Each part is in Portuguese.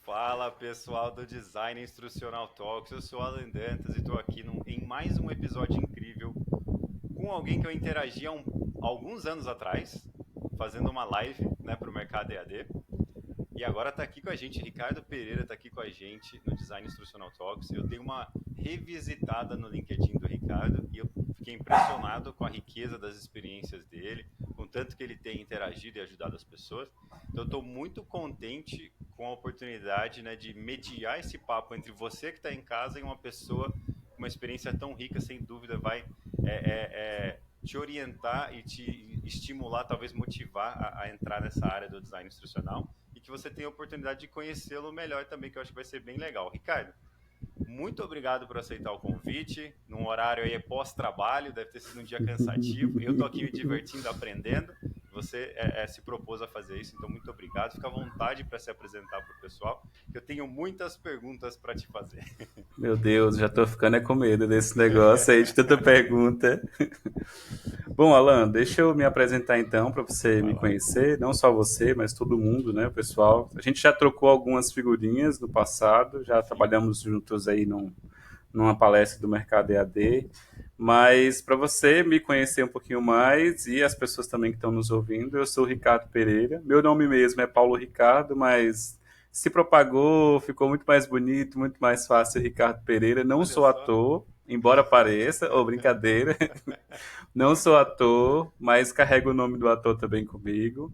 Fala pessoal do Design Instrucional Talks, eu sou Alan Dantas e estou aqui em mais um episódio incrível com alguém que eu interagi alguns anos atrás, fazendo uma live para o Mercado EAD. E agora está aqui com a gente, Ricardo Pereira está aqui com a gente no Design Instrucional Talks. Eu dei uma revisitada no LinkedIn do Ricardo e eu fiquei impressionado com a riqueza das experiências dele, com o tanto que ele tem interagido e ajudado as pessoas. Então, eu estou muito contente com a oportunidade, de mediar esse papo entre você que está em casa e uma pessoa com uma experiência tão rica, sem dúvida, vai te orientar e te estimular, talvez motivar a entrar nessa área do design instrucional e que você tenha a oportunidade de conhecê-lo melhor também, que eu acho que vai ser bem legal. Ricardo, muito obrigado por aceitar o convite, num horário aí pós-trabalho, deve ter sido um dia cansativo. Eu estou aqui me divertindo, aprendendo. Você se propôs a fazer isso, então muito obrigado. Fica à vontade para se apresentar para o pessoal, que eu tenho muitas perguntas para te fazer. Meu Deus, já tô ficando com medo desse negócio aí de tanta pergunta. Bom, Alan, deixa eu me apresentar então para você Vai me lá. conhecer, não só você, mas todo mundo, né, o pessoal. A gente já trocou algumas figurinhas no passado, já Sim, trabalhamos juntos aí numa palestra do Mercado EAD, mas para você me conhecer um pouquinho mais e as pessoas também que estão nos ouvindo, eu sou o Ricardo Pereira. Meu nome mesmo é Paulo Ricardo, mas se propagou, ficou muito mais bonito, muito mais fácil Ricardo Pereira. Não olha sou só. ator, embora pareça, ou brincadeira. Não sou ator, mas carrego o nome do ator também comigo.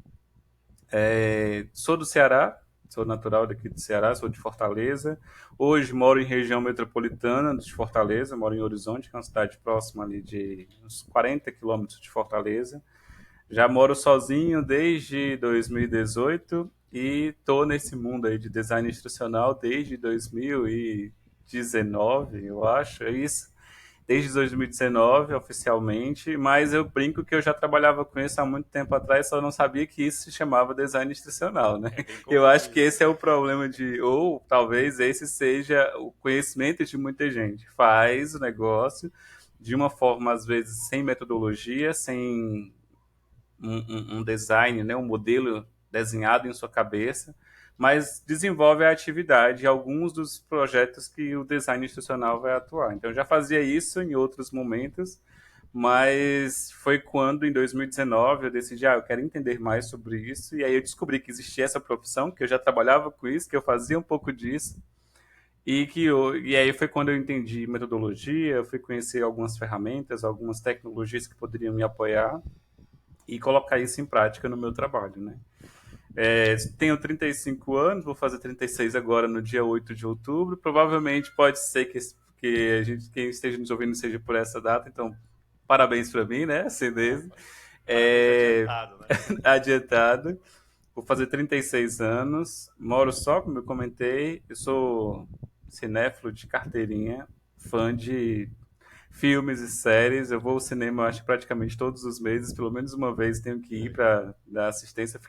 Sou do Ceará, sou natural daqui do Ceará, sou de Fortaleza. Hoje moro em região metropolitana de Fortaleza, moro em Horizonte, que é uma cidade próxima ali de uns 40 quilômetros de Fortaleza. Já moro sozinho desde 2018 e estou nesse mundo aí de design instrucional desde 2019, eu acho, é isso. Desde 2019, oficialmente, mas eu brinco que eu já trabalhava com isso há muito tempo atrás, só não sabia que isso se chamava design instrucional, né? É bem Eu acho comum que isso. esse é o problema de, ou talvez esse seja o conhecimento de muita gente. Faz o negócio de uma forma, às vezes, sem metodologia, sem um design, né, um modelo desenhado em sua cabeça, mas desenvolve a atividade e alguns dos projetos que o design institucional vai atuar. Então, eu já fazia isso em outros momentos, mas foi quando, em 2019, eu decidi, eu quero entender mais sobre isso, e aí eu descobri que existia essa profissão, que eu já trabalhava com isso, que eu fazia um pouco disso, e aí foi quando eu entendi metodologia, eu fui conhecer algumas ferramentas, algumas tecnologias que poderiam me apoiar, e colocar isso em prática no meu trabalho, né? Tenho 35 anos, vou fazer 36 agora no dia 8 de outubro. Provavelmente pode ser que quem esteja nos ouvindo seja por essa data, então parabéns para mim, né? Assim mesmo. Opa, parabéns É, adiantado, né? adiantado. Vou fazer 36 anos, moro só, como eu comentei. Eu sou cinéfilo de carteirinha, fã de filmes e séries. Eu vou ao cinema, acho que praticamente todos os meses, pelo menos uma vez tenho que ir para dar assistência.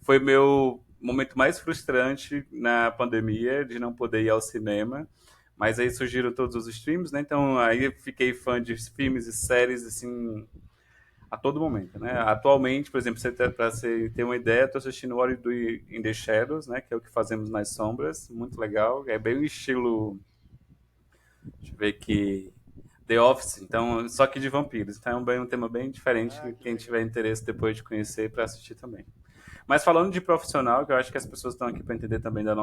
Foi meu momento mais frustrante na pandemia de não poder ir ao cinema. Mas aí surgiram todos os streams, né? Então aí eu fiquei fã de filmes e séries assim a todo momento, né? Atualmente, por exemplo, para você ter uma ideia, estou assistindo What We Do in the Shadows, né? Que é o que fazemos nas sombras, muito legal. É bem o estilo, deixa eu ver aqui, The Office, então, só que de vampiros. Então é um tema bem diferente Ah, que que quem tiver legal. interesse depois de conhecer para assistir também. Mas falando de profissional, que eu acho que as pessoas estão aqui para entender também da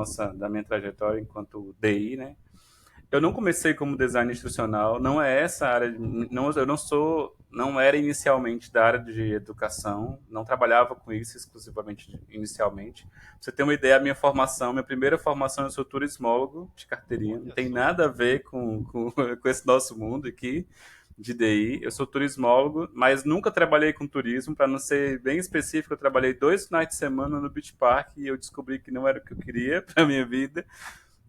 minha trajetória enquanto DI, né? Eu não comecei como design instrucional, não é essa área, não, eu não sou, não era inicialmente da área de educação, não trabalhava com isso exclusivamente inicialmente. Pra você ter uma ideia, a minha formação, minha primeira formação, eu sou turismólogo de carteirinha, não Olha tem só. nada a ver com esse nosso mundo aqui de DI. Eu sou turismólogo, mas nunca trabalhei com turismo, para não ser bem específico, eu trabalhei 2 finais de semana no Beach Park e eu descobri que não era o que eu queria para minha vida.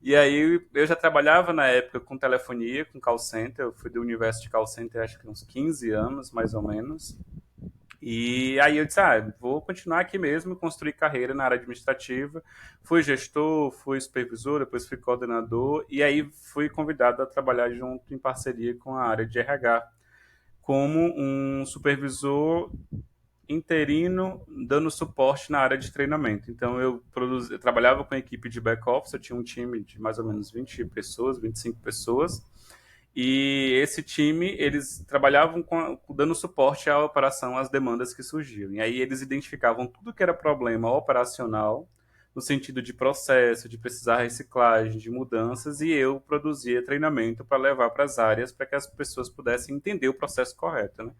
E aí eu já trabalhava na época com telefonia, com call center. Eu fui do universo de call center acho que uns 15 anos, mais ou menos. E aí eu disse, vou continuar aqui mesmo, construir carreira na área administrativa. Fui gestor, fui supervisor, depois fui coordenador. E aí fui convidado a trabalhar junto em parceria com a área de RH, como um supervisor interino dando suporte na área de treinamento. Então eu trabalhava com a equipe de back-office, eu tinha um time de mais ou menos 20 pessoas, 25 pessoas, e esse time, eles trabalhavam dando suporte à operação, às demandas que surgiam. E aí eles identificavam tudo que era problema operacional, no sentido de processo, de precisar reciclagem, de mudanças, e eu produzia treinamento para levar para as áreas para que as pessoas pudessem entender o processo correto, né?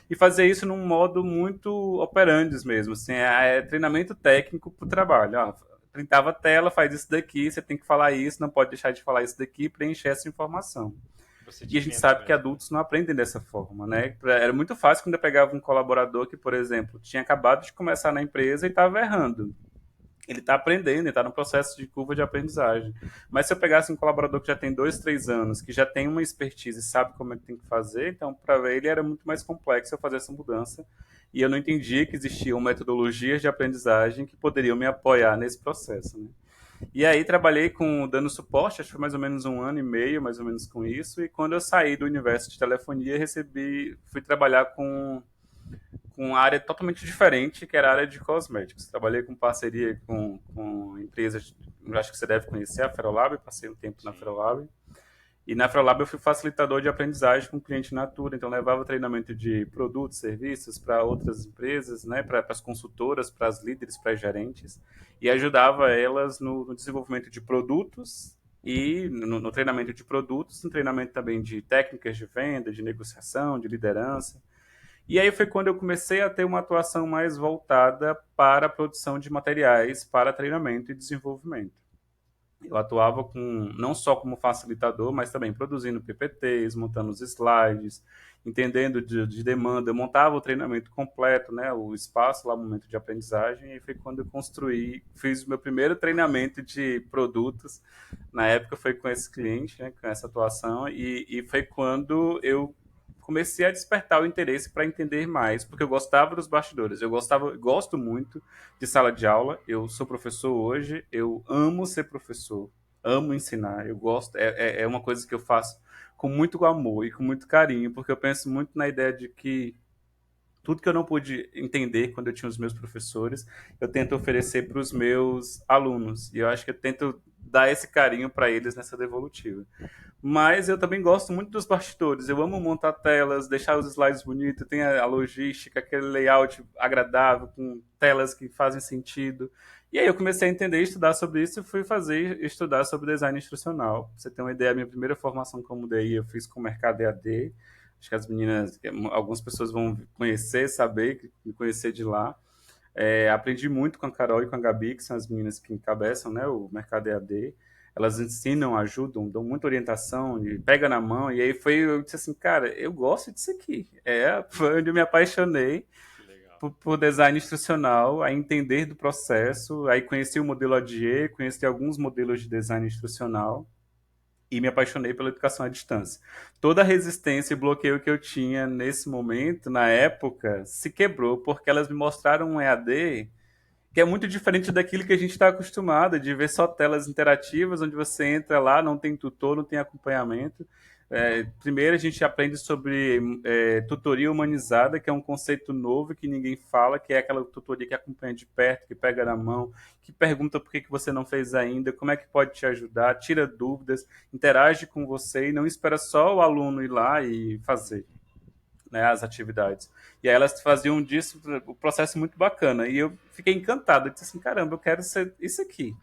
E fazer isso num modo muito operandes mesmo, assim, é treinamento técnico para o trabalho. Ó, printava a tela, faz isso daqui, você tem que falar isso, não pode deixar de falar isso daqui, preencher essa informação. E a gente Procedimentos sabe que mesmo. adultos não aprendem dessa forma, né? Era muito fácil quando eu pegava um colaborador que, por exemplo, tinha acabado de começar na empresa e estava errando. Ele está aprendendo, ele está no processo de curva de aprendizagem. Mas se eu pegasse um colaborador que já tem 2, 3 anos, que já tem uma expertise e sabe como é que tem que fazer, então para ele era muito mais complexo eu fazer essa mudança. E eu não entendia que existiam metodologias de aprendizagem que poderiam me apoiar nesse processo, né? E aí trabalhei dando suporte, acho que foi mais ou menos 1 ano e meio, mais ou menos com isso. E quando eu saí do universo de telefonia, fui trabalhar com uma área totalmente diferente, que era a área de cosméticos. Trabalhei com parceria com empresas, acho que você deve conhecer, a Ferolab, passei um tempo na Sim. Ferolab. E na Ferolab eu fui facilitador de aprendizagem com o cliente Natura, então levava treinamento de produtos, serviços para outras empresas, né, para as consultoras, para as líderes, para as gerentes, e ajudava elas no desenvolvimento de produtos e no treinamento de produtos, no treinamento também de técnicas de venda, de negociação, de liderança. E aí foi quando eu comecei a ter uma atuação mais voltada para a produção de materiais para treinamento e desenvolvimento. Eu atuava não só como facilitador, mas também produzindo PPTs, montando os slides, entendendo de demanda. Eu montava o treinamento completo, né, o espaço lá, o momento de aprendizagem, e foi quando eu fiz o meu primeiro treinamento de produtos. Na época foi com esse cliente, né, com essa atuação, e foi quando eu comecei a despertar o interesse para entender mais, porque eu gostava dos bastidores. Gosto muito de sala de aula. Eu sou professor hoje, eu amo ser professor, amo ensinar. Eu gosto, é uma coisa que eu faço com muito amor e com muito carinho, porque eu penso muito na ideia de que tudo que eu não pude entender quando eu tinha os meus professores, eu tento oferecer para os meus alunos. E eu acho que eu tento dar esse carinho para eles nessa devolutiva. Mas eu também gosto muito dos bastidores. Eu amo montar telas, deixar os slides bonitos, tem a logística, aquele layout agradável, com telas que fazem sentido. E aí eu comecei a entender e estudar sobre isso e fui estudar sobre design instrucional. Pra você ter uma ideia, a minha primeira formação como DI eu fiz com o Mercado EAD. Acho que as meninas, algumas pessoas vão conhecer, saber, me conhecer de lá. Aprendi muito com a Carol e com a Gabi, que são as meninas que encabeçam, né, o Mercado EAD. Elas ensinam, ajudam, dão muita orientação, e pega na mão. E aí eu disse assim, cara, eu gosto disso aqui. Foi onde eu me apaixonei Que legal. por design instrucional, a entender do processo. Aí conheci o modelo ADIE, conheci alguns modelos de design instrucional e me apaixonei pela educação à distância. Toda a resistência e bloqueio que eu tinha nesse momento, na época, se quebrou, porque elas me mostraram um EAD que é muito diferente daquilo que a gente está acostumado, de ver só telas interativas, onde você entra lá, não tem tutor, não tem acompanhamento. Primeiro a gente aprende sobre tutoria humanizada, que é um conceito novo que ninguém fala, que é aquela tutoria que acompanha de perto, que pega na mão, que pergunta por que você não fez ainda, como é que pode te ajudar, tira dúvidas, interage com você e não espera só o aluno ir lá e fazer, né, as atividades. E aí elas faziam disso o processo muito bacana. E eu fiquei encantado. Eu disse assim, caramba, eu quero ser isso aqui.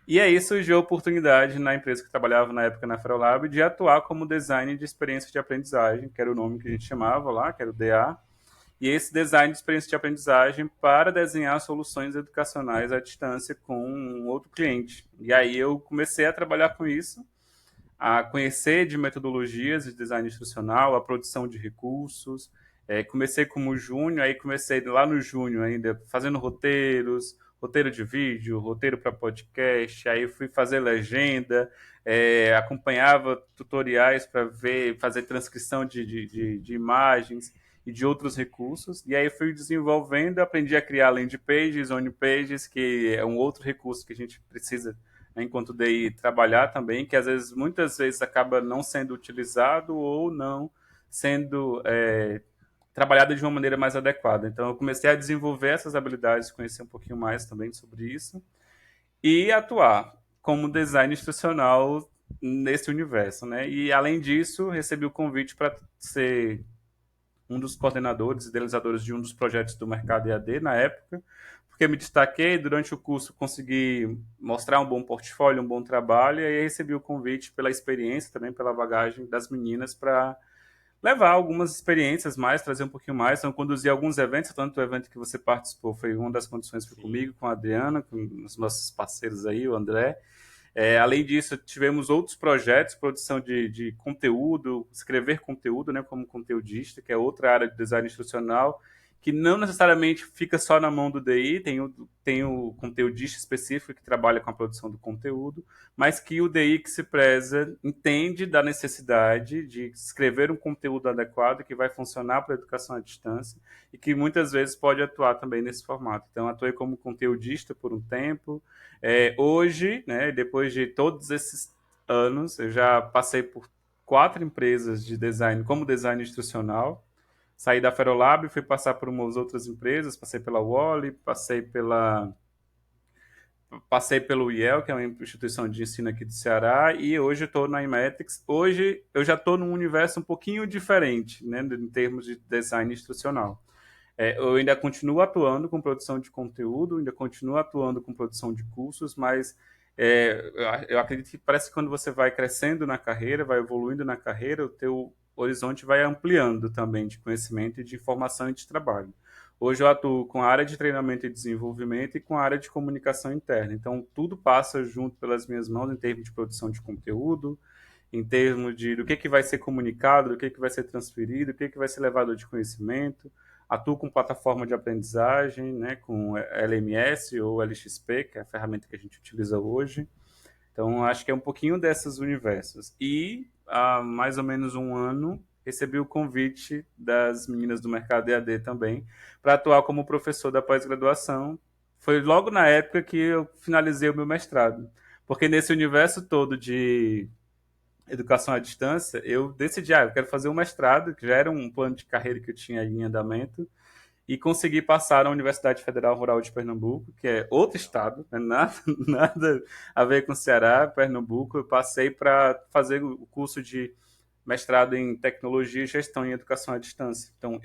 E aí surgiu a oportunidade na empresa que eu trabalhava na época na Ferolab de atuar como design de experiência de aprendizagem, que era o nome que a gente chamava lá, que era o DA. E esse design de experiência de aprendizagem para desenhar soluções educacionais à distância com um outro cliente. E aí eu comecei a trabalhar com isso, a conhecer de metodologias de design instrucional, a produção de recursos. Comecei como júnior, aí comecei lá no júnior ainda fazendo roteiros, roteiro de vídeo, roteiro para podcast, aí fui fazer legenda, acompanhava tutoriais para ver, fazer transcrição de imagens e de outros recursos, e aí fui desenvolvendo, aprendi a criar landing pages, on pages, que é um outro recurso que a gente precisa, né, enquanto DI trabalhar também, que muitas vezes acaba não sendo utilizado ou não sendo trabalhada de uma maneira mais adequada. Então, eu comecei a desenvolver essas habilidades, conhecer um pouquinho mais também sobre isso e atuar como design institucional nesse universo, né? E além disso, recebi o convite para ser um dos coordenadores e idealizadores de um dos projetos do Mercado EAD na época, porque me destaquei durante o curso, consegui mostrar um bom portfólio, um bom trabalho, e aí recebi o convite pela experiência, também pela bagagem das meninas para levar algumas experiências mais, trazer um pouquinho mais. Então, conduzi alguns eventos, tanto o evento que você participou foi uma das condições, foi Sim. comigo, com a Adriana, com os nossos parceiros aí, o André. Além disso, tivemos outros projetos, produção de conteúdo, escrever conteúdo, né, como conteudista, que é outra área de design instrucional, que não necessariamente fica só na mão do DI, tem o conteudista específico que trabalha com a produção do conteúdo, mas que o DI que se preza entende da necessidade de escrever um conteúdo adequado que vai funcionar para a educação à distância e que muitas vezes pode atuar também nesse formato. Então, atuei como conteudista por um tempo. Hoje, né, depois de todos esses anos, eu já passei por 4 empresas de design como design instrucional. Saí da Ferolab, fui passar por umas outras empresas, passei pela Wally, passei pelo IEL, que é uma instituição de ensino aqui do Ceará, e hoje estou na Imetics. Hoje eu já estou num universo um pouquinho diferente, né, em termos de design instrucional. Eu ainda continuo atuando com produção de conteúdo, ainda continuo atuando com produção de cursos, mas eu acredito que parece que quando você vai crescendo na carreira, vai evoluindo na carreira, o teu horizonte vai ampliando também de conhecimento e de informação e de trabalho. Hoje eu atuo com a área de treinamento e desenvolvimento e com a área de comunicação interna. Então, tudo passa junto pelas minhas mãos em termos de produção de conteúdo, em termos de do que vai ser comunicado, do que vai ser transferido, o que vai ser levado de conhecimento. Atuo com plataforma de aprendizagem, né, com LMS ou LXP, que é a ferramenta que a gente utiliza hoje. Então, acho que é um pouquinho desses universos. E há mais ou menos um ano, recebi o convite das meninas do Mercado EAD também, para atuar como professor da pós-graduação. Foi logo na época que eu finalizei o meu mestrado. Porque nesse universo todo de educação à distância, eu decidi, eu quero fazer um mestrado, que já era um plano de carreira que eu tinha em andamento, e consegui passar na Universidade Federal Rural de Pernambuco, que é outro Legal. estado, né? Nada a ver com Ceará, Pernambuco. Eu passei para fazer o curso de mestrado em tecnologia e gestão em educação à distância. Então,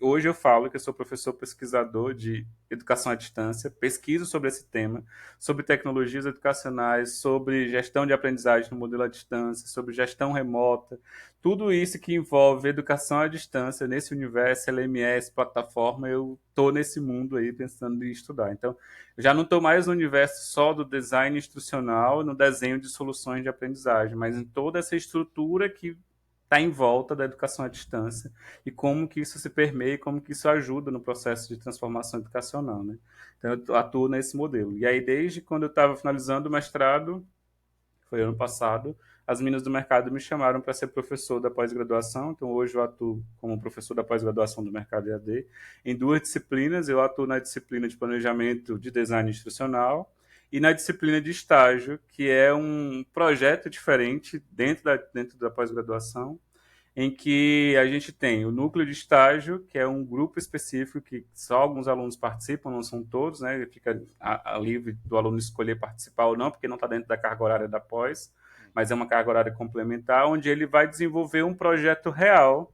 hoje eu falo que eu sou professor pesquisador de educação à distância, pesquiso sobre esse tema, sobre tecnologias educacionais, sobre gestão de aprendizagem no modelo à distância, sobre gestão remota, tudo isso que envolve educação à distância nesse universo, LMS, plataforma, eu estou nesse mundo aí pensando em estudar. Então, eu já não estou mais no universo só do design instrucional, no desenho de soluções de aprendizagem, mas em toda essa estrutura que está em volta da educação à distância e como que isso se permeia e como que isso ajuda no processo de transformação educacional, né? Então eu atuo nesse modelo. E aí desde quando eu estava finalizando o mestrado, foi ano passado, as meninas do mercado me chamaram para ser professor da pós-graduação. Então hoje eu atuo como professor da pós-graduação do mercado EAD em 2 disciplinas. Eu atuo na disciplina de planejamento de design instrucional e na disciplina de estágio, que é um projeto diferente dentro da pós-graduação, em que a gente tem o núcleo de estágio, que é um grupo específico que só alguns alunos participam, não são todos, né? Fica a livre do aluno escolher participar ou não, porque não está dentro da carga horária da pós, mas é uma carga horária complementar, onde ele vai desenvolver um projeto real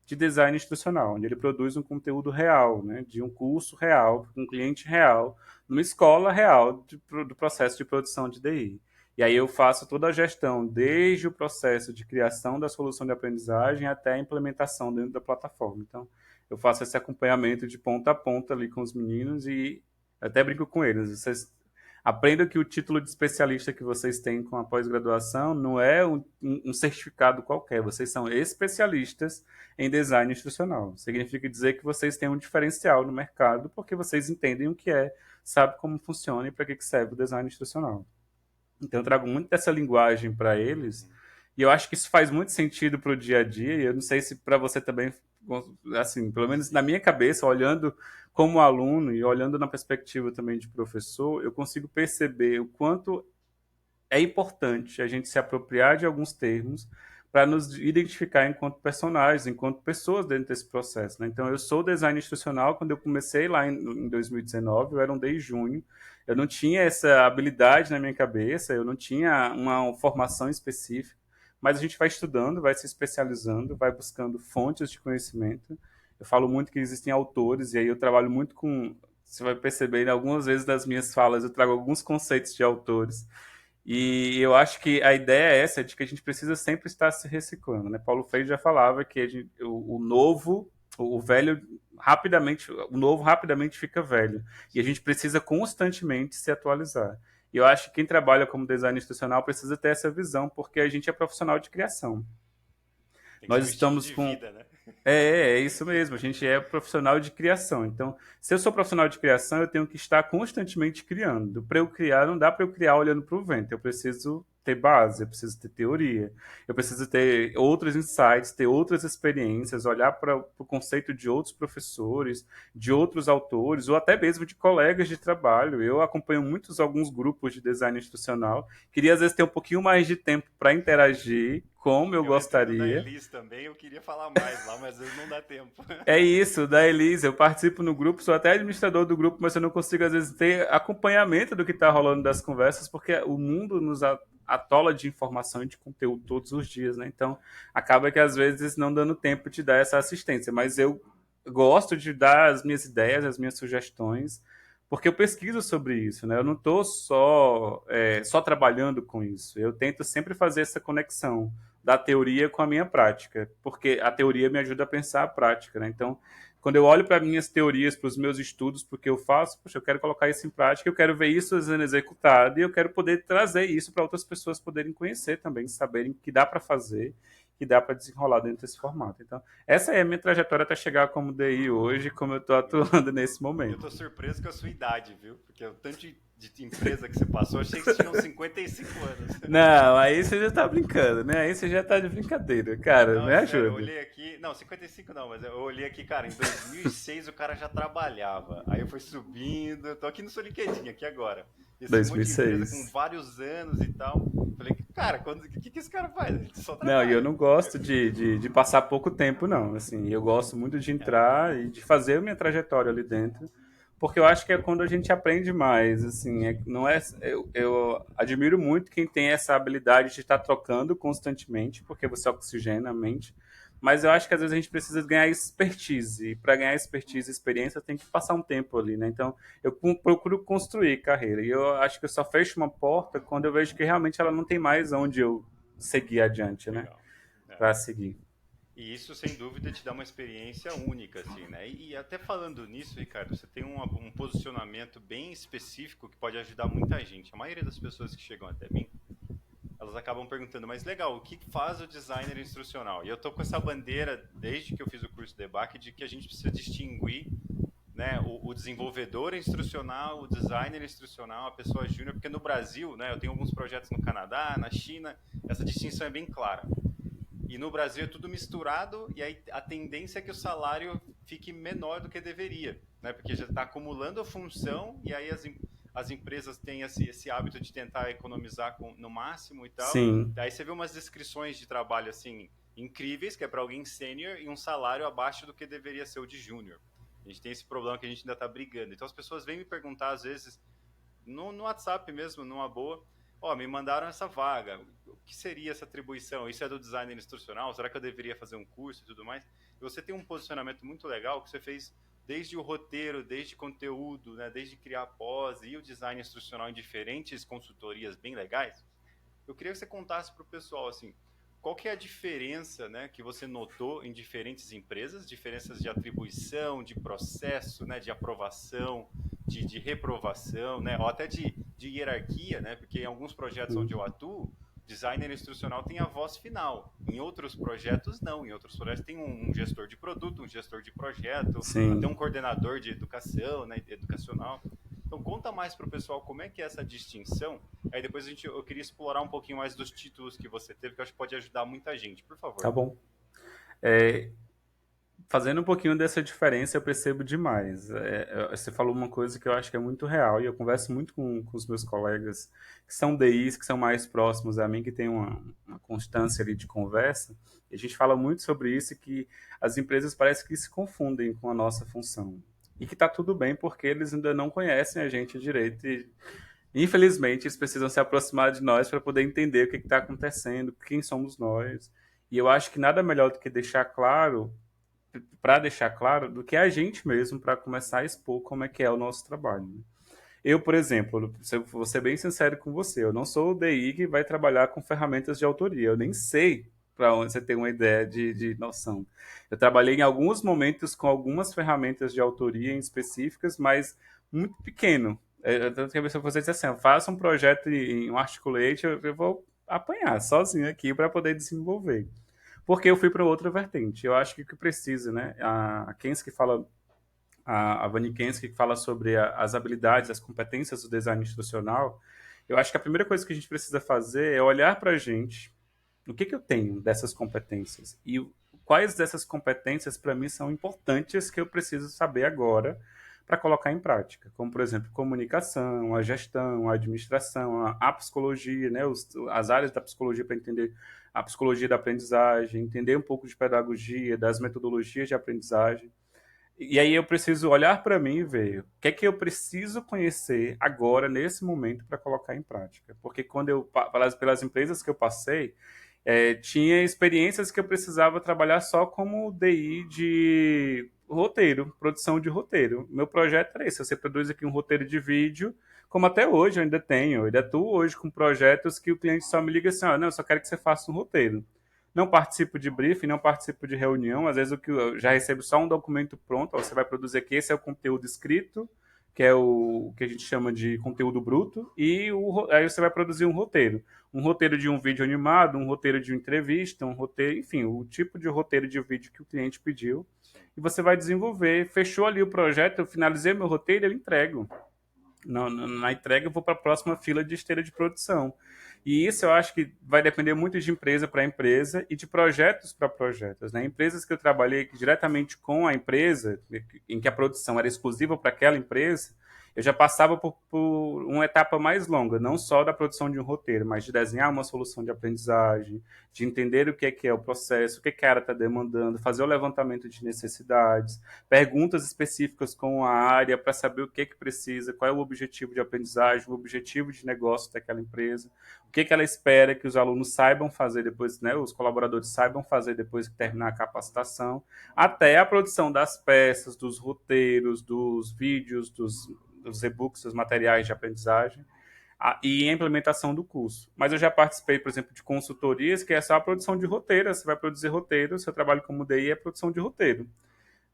de design institucional, onde ele produz um conteúdo real, né, de um curso real, com um cliente real, numa escola real do processo de produção de DI. E aí eu faço toda a gestão, desde o processo de criação da solução de aprendizagem até a implementação dentro da plataforma. Então, eu faço esse acompanhamento de ponta a ponta ali com os meninos e até brinco com eles. Vocês aprendam que o título de especialista que vocês têm com a pós-graduação não é um certificado qualquer. Vocês são especialistas em design instrucional. Significa dizer que vocês têm um diferencial no mercado porque vocês entendem o que é, sabem como funciona e para que serve o design instrucional. Então eu trago muito dessa linguagem para eles Uhum. e eu acho que isso faz muito sentido para o dia a dia. E eu não sei se para você também, assim, pelo menos na Sim. minha cabeça, olhando como aluno e olhando na perspectiva também de professor, eu consigo perceber o quanto é importante a gente se apropriar de alguns termos para nos identificar enquanto personagens, enquanto pessoas dentro desse processo, né? Então, eu sou design instrucional. Quando eu comecei lá em 2019, eu era um DI júnior, eu não tinha essa habilidade na minha cabeça, eu não tinha uma formação específica, mas a gente vai estudando, vai se especializando, vai buscando fontes de conhecimento. Eu falo muito que existem autores, e aí eu trabalho muito com. Você vai perceber, algumas vezes das minhas falas, eu trago alguns conceitos de autores. E eu acho que a ideia é essa, de que a gente precisa sempre estar se reciclando, né? Paulo Freire já falava que o novo, o velho rapidamente, o novo rapidamente fica velho. E a gente precisa constantemente se atualizar. E eu acho que quem trabalha como design institucional precisa ter essa visão, porque a gente é profissional de criação. Tem que ser Nós um estilo estamos de com vida, né? é isso mesmo. A gente é profissional de criação. Então, se eu sou profissional de criação, eu tenho que estar constantemente criando. Para eu criar, não dá para eu criar olhando para o vento. Eu preciso ter base, eu preciso ter teoria, eu preciso ter outros insights, ter outras experiências, olhar para o conceito de outros professores, de outros autores, ou até mesmo de colegas de trabalho. Eu acompanho alguns grupos de design institucional. Queria, às vezes, ter um pouquinho mais de tempo para interagir, como eu Eu entrei no da gostaria. Elis também, eu queria falar mais lá, mas às vezes não dá tempo. É isso, da Elise. Eu participo no grupo, sou até administrador do grupo, mas eu não consigo, às vezes, ter acompanhamento do que está rolando das conversas, porque o mundo nos atola de informação e de conteúdo todos os dias, né? Então, acaba que, às vezes, não dando tempo de dar essa assistência. Mas eu gosto de dar as minhas ideias, as minhas sugestões, porque eu pesquiso sobre isso, né? Eu não estou só trabalhando com isso. Eu tento sempre fazer essa conexão da teoria com a minha prática, porque a teoria me ajuda a pensar a prática, né? Então, quando eu olho para minhas teorias, para os meus estudos, porque eu faço, poxa, eu quero colocar isso em prática, eu quero ver isso sendo executado e eu quero poder trazer isso para outras pessoas poderem conhecer também, saberem que dá para fazer, que dá para desenrolar dentro desse formato. Então, essa é a minha trajetória até chegar como DI hoje, como eu estou atuando nesse Eu momento. tô surpreso com a sua idade, viu? Porque o tanto de empresa que você passou, eu achei que você tinha uns 55 anos. Não, aí você já tá brincando, né? Aí você já tá de brincadeira. Cara, Não, me é sério, eu ajuda. olhei aqui. Não, 55 não, mas eu olhei aqui, cara, em 2006 o cara já trabalhava. Aí eu fui subindo, eu tô aqui no seu LinkedIn, aqui agora. Esse monte de empresa com 2006. vários anos e tal. Falei, cara, o que esse cara faz? Ele só Não, e eu trabalha. não gosto de passar pouco tempo, não. Assim, eu gosto muito de É, entrar e de fazer a minha trajetória ali dentro, porque eu acho que é quando a gente aprende mais. Assim, não é, eu admiro muito quem tem essa habilidade de estar trocando constantemente, porque você oxigena a mente. Mas eu acho que às vezes a gente precisa ganhar expertise. E para ganhar expertise e experiência, tem que passar um tempo ali, né? Então, eu procuro construir carreira. E eu acho que eu só fecho uma porta quando eu vejo que realmente ela não tem mais onde eu seguir adiante, né? legal. É. Para seguir. E isso, sem dúvida, te dá uma experiência única, assim, né? E até falando nisso, Ricardo, você tem um posicionamento bem específico que pode ajudar muita gente. A maioria das pessoas que chegam até mim, elas acabam perguntando, mas legal, o que faz o designer instrucional? E eu tô com essa bandeira, desde que eu fiz o curso de EBAC, de que a gente precisa distinguir, né, o desenvolvedor instrucional, o designer instrucional, a pessoa júnior, porque no Brasil, né, eu tenho alguns projetos no Canadá, na China, essa distinção é bem clara. E no Brasil é tudo misturado e aí a tendência é que o salário fique menor do que deveria, né? Porque já está acumulando a função e aí as empresas têm esse hábito de tentar economizar no máximo e tal. Sim, Daí você vê umas descrições de trabalho assim incríveis, que é para alguém sênior e um salário abaixo do que deveria ser o de júnior. A gente tem esse problema que a gente ainda está brigando. Então as pessoas vêm me perguntar às vezes no WhatsApp mesmo, numa boa. Ó, me mandaram essa vaga. O que seria essa atribuição? Isso é do designer instrucional? Será que eu deveria fazer um curso e tudo mais? E você tem um posicionamento muito legal que você fez desde o roteiro, desde conteúdo, né, desde criar pós e o design instrucional em diferentes consultorias bem legais. Eu queria que você contasse para o pessoal assim, qual que é a diferença, né, que você notou em diferentes empresas, diferenças de atribuição, de processo, né, de aprovação, de reprovação, né, ou até de hierarquia, né, porque em alguns projetos onde eu atuo, designer instrucional tem a voz final. Em outros projetos, não. Em outros projetos tem um gestor de produto, um gestor de projeto, até um sim. coordenador de educação, né, educacional. Então, conta mais para o pessoal como é que é essa distinção. Aí depois eu queria explorar um pouquinho mais dos títulos que você teve, que eu acho que pode ajudar muita gente. Por Tá favor. bom. fazendo um pouquinho dessa diferença, eu percebo demais. Você falou uma coisa que eu acho que é muito real, e eu converso muito com os meus colegas que são DIs, que são mais próximos a mim, que tem uma constância ali de conversa, e a gente fala muito sobre isso, que as empresas parecem que se confundem com a nossa função. E que está tudo bem, porque eles ainda não conhecem a gente direito, e infelizmente eles precisam se aproximar de nós para poder entender o que está acontecendo, quem somos nós. E eu acho que nada melhor do que deixar claro para deixar claro, do que a gente mesmo para começar a expor como é que é o nosso trabalho. Né? Eu, por exemplo, vou ser bem sincero com você, eu não sou o DI que vai trabalhar com ferramentas de autoria, eu nem sei para onde você tem uma ideia de noção. Eu trabalhei em alguns momentos com algumas ferramentas de autoria em específicas, mas muito pequeno. Eu tenho que você dizer assim, eu faço um projeto em um Articulate, eu vou apanhar sozinho aqui para poder desenvolver porque eu fui para outra vertente. Eu acho que o que precisa, né? A Kensky fala, a Vani Kensky que fala sobre as habilidades, as competências do design institucional. Eu acho que a primeira coisa que a gente precisa fazer é olhar para a gente, o que eu tenho dessas competências e quais dessas competências para mim são importantes que eu preciso saber agora para colocar em prática, como por exemplo comunicação, a gestão, a administração, a psicologia, né, as áreas da psicologia para entender a psicologia da aprendizagem, entender um pouco de pedagogia, das metodologias de aprendizagem. E aí eu preciso olhar para mim e ver o que é que eu preciso conhecer agora, nesse momento, para colocar em prática. Porque quando eu, pelas empresas que eu passei, tinha experiências que eu precisava trabalhar só como DI de roteiro, produção de roteiro. Meu projeto era esse, você produz aqui um roteiro de vídeo, como até hoje eu ainda tenho, eu ainda atuo hoje com projetos que o cliente só me liga assim, não, eu só quero que você faça um roteiro. Não participo de briefing, não participo de reunião, às vezes o que eu já recebo só um documento pronto, você vai produzir aqui, esse é o conteúdo escrito, que é o que a gente chama de conteúdo bruto, e aí você vai produzir um roteiro. Um roteiro de um vídeo animado, um roteiro de uma entrevista, um roteiro, enfim, o tipo de roteiro de vídeo que o cliente pediu. E você vai desenvolver. Fechou ali o projeto, eu finalizei meu roteiro, eu entrego. Na entrega, eu vou para a próxima fila de esteira de produção. E isso eu acho que vai depender muito de empresa para empresa e de projetos para projetos. Né? Empresas que eu trabalhei diretamente com a empresa, em que a produção era exclusiva para aquela empresa, eu já passava por uma etapa mais longa, não só da produção de um roteiro, mas de desenhar uma solução de aprendizagem, de entender o que é o processo, o que a área está demandando, fazer o levantamento de necessidades, perguntas específicas com a área para saber o que precisa, qual é o objetivo de aprendizagem, o objetivo de negócio daquela empresa, o que ela espera que os alunos saibam fazer depois, né, os colaboradores saibam fazer depois que terminar a capacitação, até a produção das peças, dos roteiros, dos vídeos, dos e-books, dos materiais de aprendizagem e a implementação do curso. Mas eu já participei, por exemplo, de consultorias que é só a produção de roteiro. Você vai produzir roteiro, seu trabalho como DI é produção de roteiro.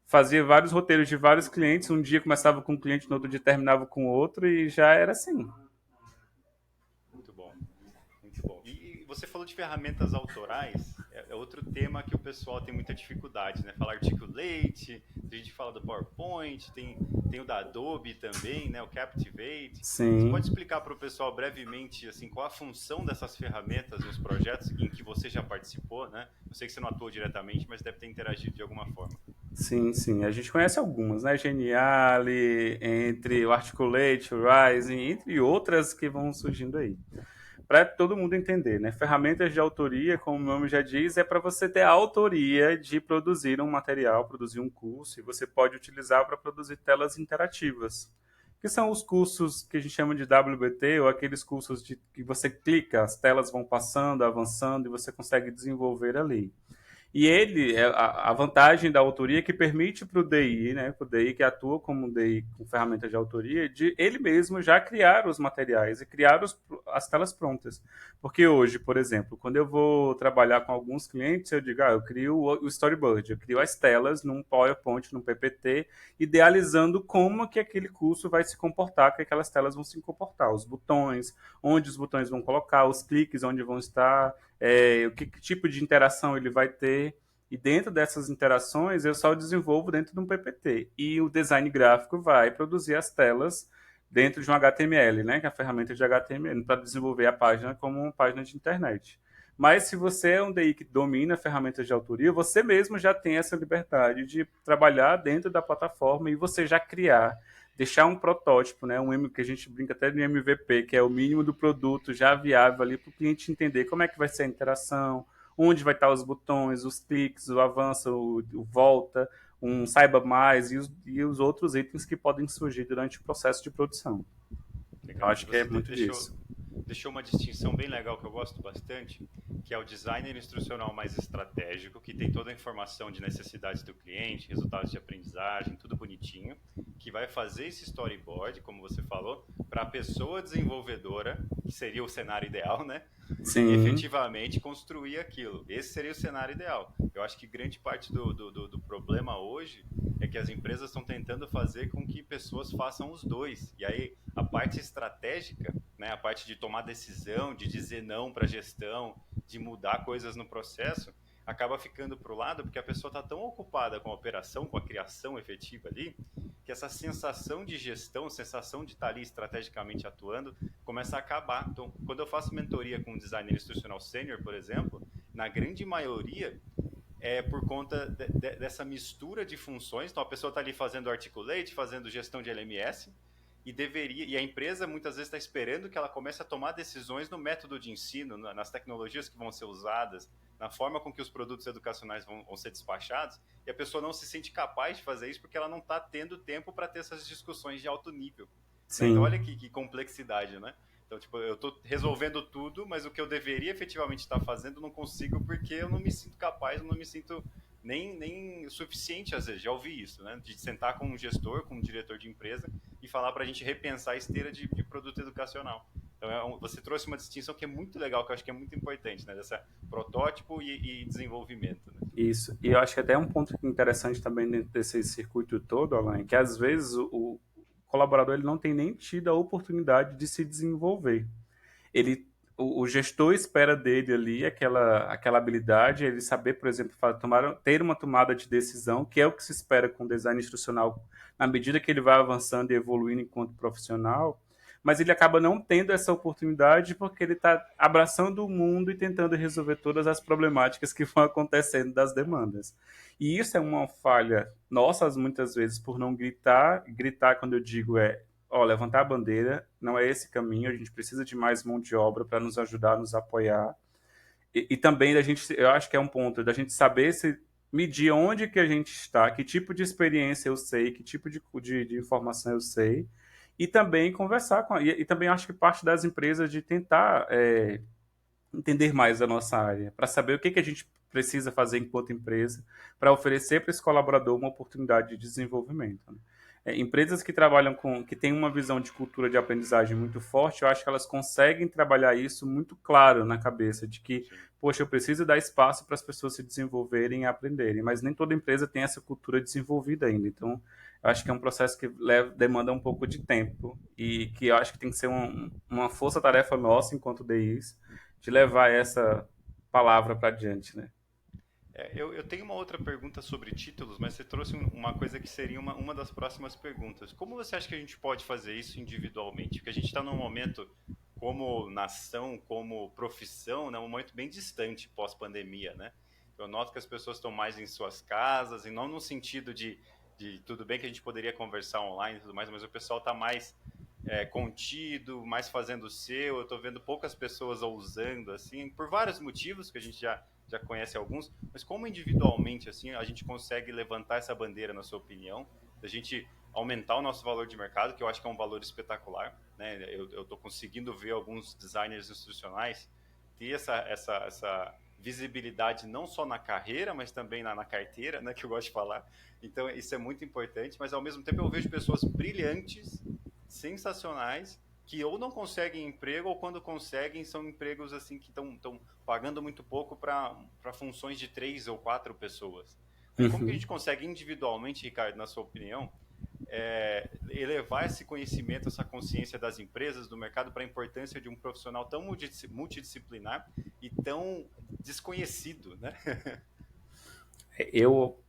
Fazia vários roteiros de vários clientes, um dia começava com um cliente, no outro dia terminava com outro e já era assim. Muito bom, muito bom. E você falou de ferramentas autorais, é outro tema que o pessoal tem muita dificuldade, né? Falar Articulate, a gente fala do PowerPoint, tem o da Adobe também, né? O Captivate. Você Sim. pode explicar para o pessoal brevemente assim, qual a função dessas ferramentas nos projetos em que você já participou, né? Eu sei que você não atuou diretamente, mas deve ter interagido de alguma forma. Sim, sim. A gente conhece algumas, né? Geniali, entre o Articulate, o Rising, entre outras que vão surgindo aí. Para todo mundo entender, né? Ferramentas de autoria, como o nome já diz, é para você ter a autoria de produzir um material, produzir um curso, e você pode utilizar para produzir telas interativas, que são os cursos que a gente chama de WBT, ou aqueles cursos que você clica, as telas vão passando, avançando, e você consegue desenvolver ali. E ele, a vantagem da autoria que permite para o DI, né, para o DI que atua como DI com ferramentas de autoria, de ele mesmo já criar os materiais e criar as telas prontas. Porque hoje, por exemplo, quando eu vou trabalhar com alguns clientes, eu digo, eu crio o storyboard, eu crio as telas num PowerPoint, num PPT, idealizando como que aquele curso vai se comportar, que aquelas telas vão se comportar, os botões, onde os botões vão colocar, os cliques onde vão estar, que tipo de interação ele vai ter. E dentro dessas interações, eu só desenvolvo dentro de um PPT. E o design gráfico vai produzir as telas dentro de um HTML, né, que é a ferramenta de HTML, para desenvolver a página como uma página de internet. Mas se você é um DI que domina ferramentas de autoria, você mesmo já tem essa liberdade de trabalhar dentro da plataforma e você já criar, deixar um protótipo, né? Que a gente brinca até de MVP, que é o mínimo do produto já viável ali para o cliente entender como é que vai ser a interação, onde vai estar os botões, os cliques, o avanço, o volta, um saiba mais e os outros itens que podem surgir durante o processo de produção. Eu Legal. E acho que é você muito disso. deixou uma distinção bem legal que eu gosto bastante, que é o designer instrucional mais estratégico, que tem toda a informação de necessidades do cliente, resultados de aprendizagem, tudo bonitinho, que vai fazer esse storyboard, como você falou, para a pessoa desenvolvedora, que seria o cenário ideal, né? Sim, Efetivamente construir aquilo. Esse seria o cenário ideal. Eu acho que grande parte do problema hoje é que as empresas estão tentando fazer com que pessoas façam os dois. E aí a parte estratégica, né, a parte de tomar decisão, de dizer não para a gestão, de mudar coisas no processo, acaba ficando para o lado porque a pessoa está tão ocupada com a operação, com a criação efetiva ali, que essa sensação de gestão, sensação de estar ali estrategicamente atuando, começa a acabar. Então, quando eu faço mentoria com um designer instrucional sênior, por exemplo, na grande maioria é por conta dessa mistura de funções. Então, a pessoa está ali fazendo articulate, fazendo gestão de LMS, e a empresa muitas vezes está esperando que ela comece a tomar decisões no método de ensino, nas tecnologias que vão ser usadas, na forma com que os produtos educacionais vão ser despachados, e a pessoa não se sente capaz de fazer isso porque ela não está tendo tempo para ter essas discussões de alto nível. Né? Então, sim. olha que complexidade, né? Então, tipo, eu estou resolvendo tudo, mas o que eu deveria efetivamente estar fazendo eu não consigo porque eu não me sinto capaz, eu não me sinto nem suficiente, às vezes. Já ouvi isso, né? De sentar com um gestor, com um diretor de empresa e falar para a gente repensar a esteira de produto educacional. Então, você trouxe uma distinção que é muito legal, que eu acho que é muito importante, né? Dessa protótipo e desenvolvimento, né? Isso. E eu acho que até um ponto interessante também dentro desse circuito todo, Alain, que às vezes o colaborador ele não tem nem tido a oportunidade de se desenvolver. Ele, o gestor espera dele ali aquela habilidade, ele saber, por exemplo, ter uma tomada de decisão, que é o que se espera com o design instrucional, na medida que ele vai avançando e evoluindo enquanto profissional, mas ele acaba não tendo essa oportunidade porque ele está abraçando o mundo e tentando resolver todas as problemáticas que vão acontecendo das demandas. E isso é uma falha nossa, muitas vezes, por não gritar quando eu digo ó, levantar a bandeira, não é esse caminho, a gente precisa de mais mão de obra para nos ajudar, nos apoiar. E também da gente, eu acho que é um ponto da gente saber se medir onde que a gente está, que tipo de experiência eu sei, que tipo de informação eu sei, e também conversar e também acho que parte das empresas de tentar entender mais a nossa área, para saber o que a gente precisa fazer enquanto empresa, para oferecer para esse colaborador uma oportunidade de desenvolvimento. Né? Empresas que trabalham que têm uma visão de cultura de aprendizagem muito forte, eu acho que elas conseguem trabalhar isso muito claro na cabeça, de que, Sim. poxa, eu preciso dar espaço para as pessoas se desenvolverem e aprenderem, mas nem toda empresa tem essa cultura desenvolvida ainda. Então, eu acho que é um processo que demanda um pouco de tempo e que eu acho que tem que ser uma força-tarefa nossa enquanto DIs de levar essa palavra para diante, né? Eu tenho uma outra pergunta sobre títulos, mas você trouxe uma coisa que seria uma das próximas perguntas. Como você acha que a gente pode fazer isso individualmente? Porque a gente está num momento, como nação, como profissão, né, um momento bem distante pós-pandemia, né? Eu noto que as pessoas estão mais em suas casas, e não no sentido de tudo bem que a gente poderia conversar online e tudo mais, mas o pessoal está mais contido, mais fazendo o seu. Eu estou vendo poucas pessoas ousando, assim, por vários motivos que a gente já conhece alguns, mas como individualmente, assim, a gente consegue levantar essa bandeira, na sua opinião, da gente aumentar o nosso valor de mercado, que eu acho que é um valor espetacular, né? Eu estou conseguindo ver alguns designers institucionais ter essa visibilidade não só na carreira, mas também na carteira, né, que eu gosto de falar. Então, isso é muito importante, mas ao mesmo tempo eu vejo pessoas brilhantes, sensacionais, que ou não conseguem emprego ou quando conseguem são empregos assim que estão pagando muito pouco para funções de 3 ou 4 pessoas. Né? Como que a Uhum. gente consegue individualmente, Ricardo, na sua opinião, elevar esse conhecimento, essa consciência das empresas, do mercado, para a importância de um profissional tão multidisciplinar e tão desconhecido, né? Eu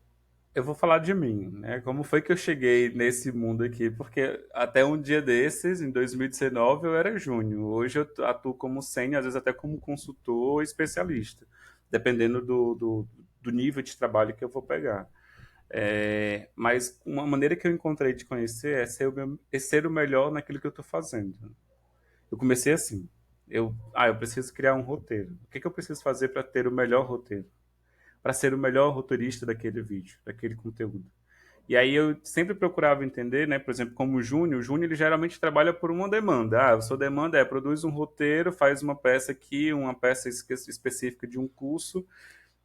Eu vou falar de mim, né? Como foi que eu cheguei nesse mundo aqui? Porque até um dia desses, em 2019, eu era júnior. Hoje eu atuo como sênior, às vezes até como consultor ou especialista, dependendo do nível de trabalho que eu vou pegar. Mas uma maneira que eu encontrei de conhecer é ser o melhor naquilo que eu estou fazendo. Eu comecei assim. Eu preciso criar um roteiro. O que, que eu preciso fazer para ter o melhor roteiro? Para ser o melhor roteirista daquele vídeo, daquele conteúdo. E aí eu sempre procurava entender, né? Por exemplo, como o Júnior ele geralmente trabalha por uma demanda. A sua demanda é produz um roteiro, faz uma peça aqui, uma peça específica de um curso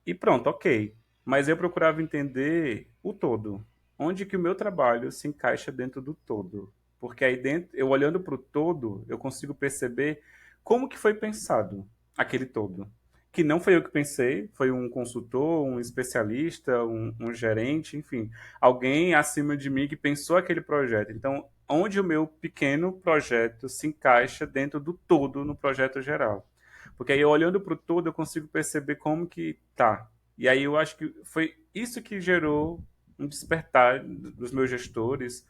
e pronto, ok. Mas eu procurava entender o todo. Onde que o meu trabalho se encaixa dentro do todo. Porque aí dentro, eu olhando para o todo, eu consigo perceber como que foi pensado aquele todo. Que não foi eu que pensei, foi um consultor, um especialista, um gerente, enfim, alguém acima de mim que pensou aquele projeto. Então, onde o meu pequeno projeto se encaixa dentro do todo no projeto geral. Porque aí, olhando para o todo, eu consigo perceber como que tá. E aí eu acho que foi isso que gerou um despertar dos meus gestores,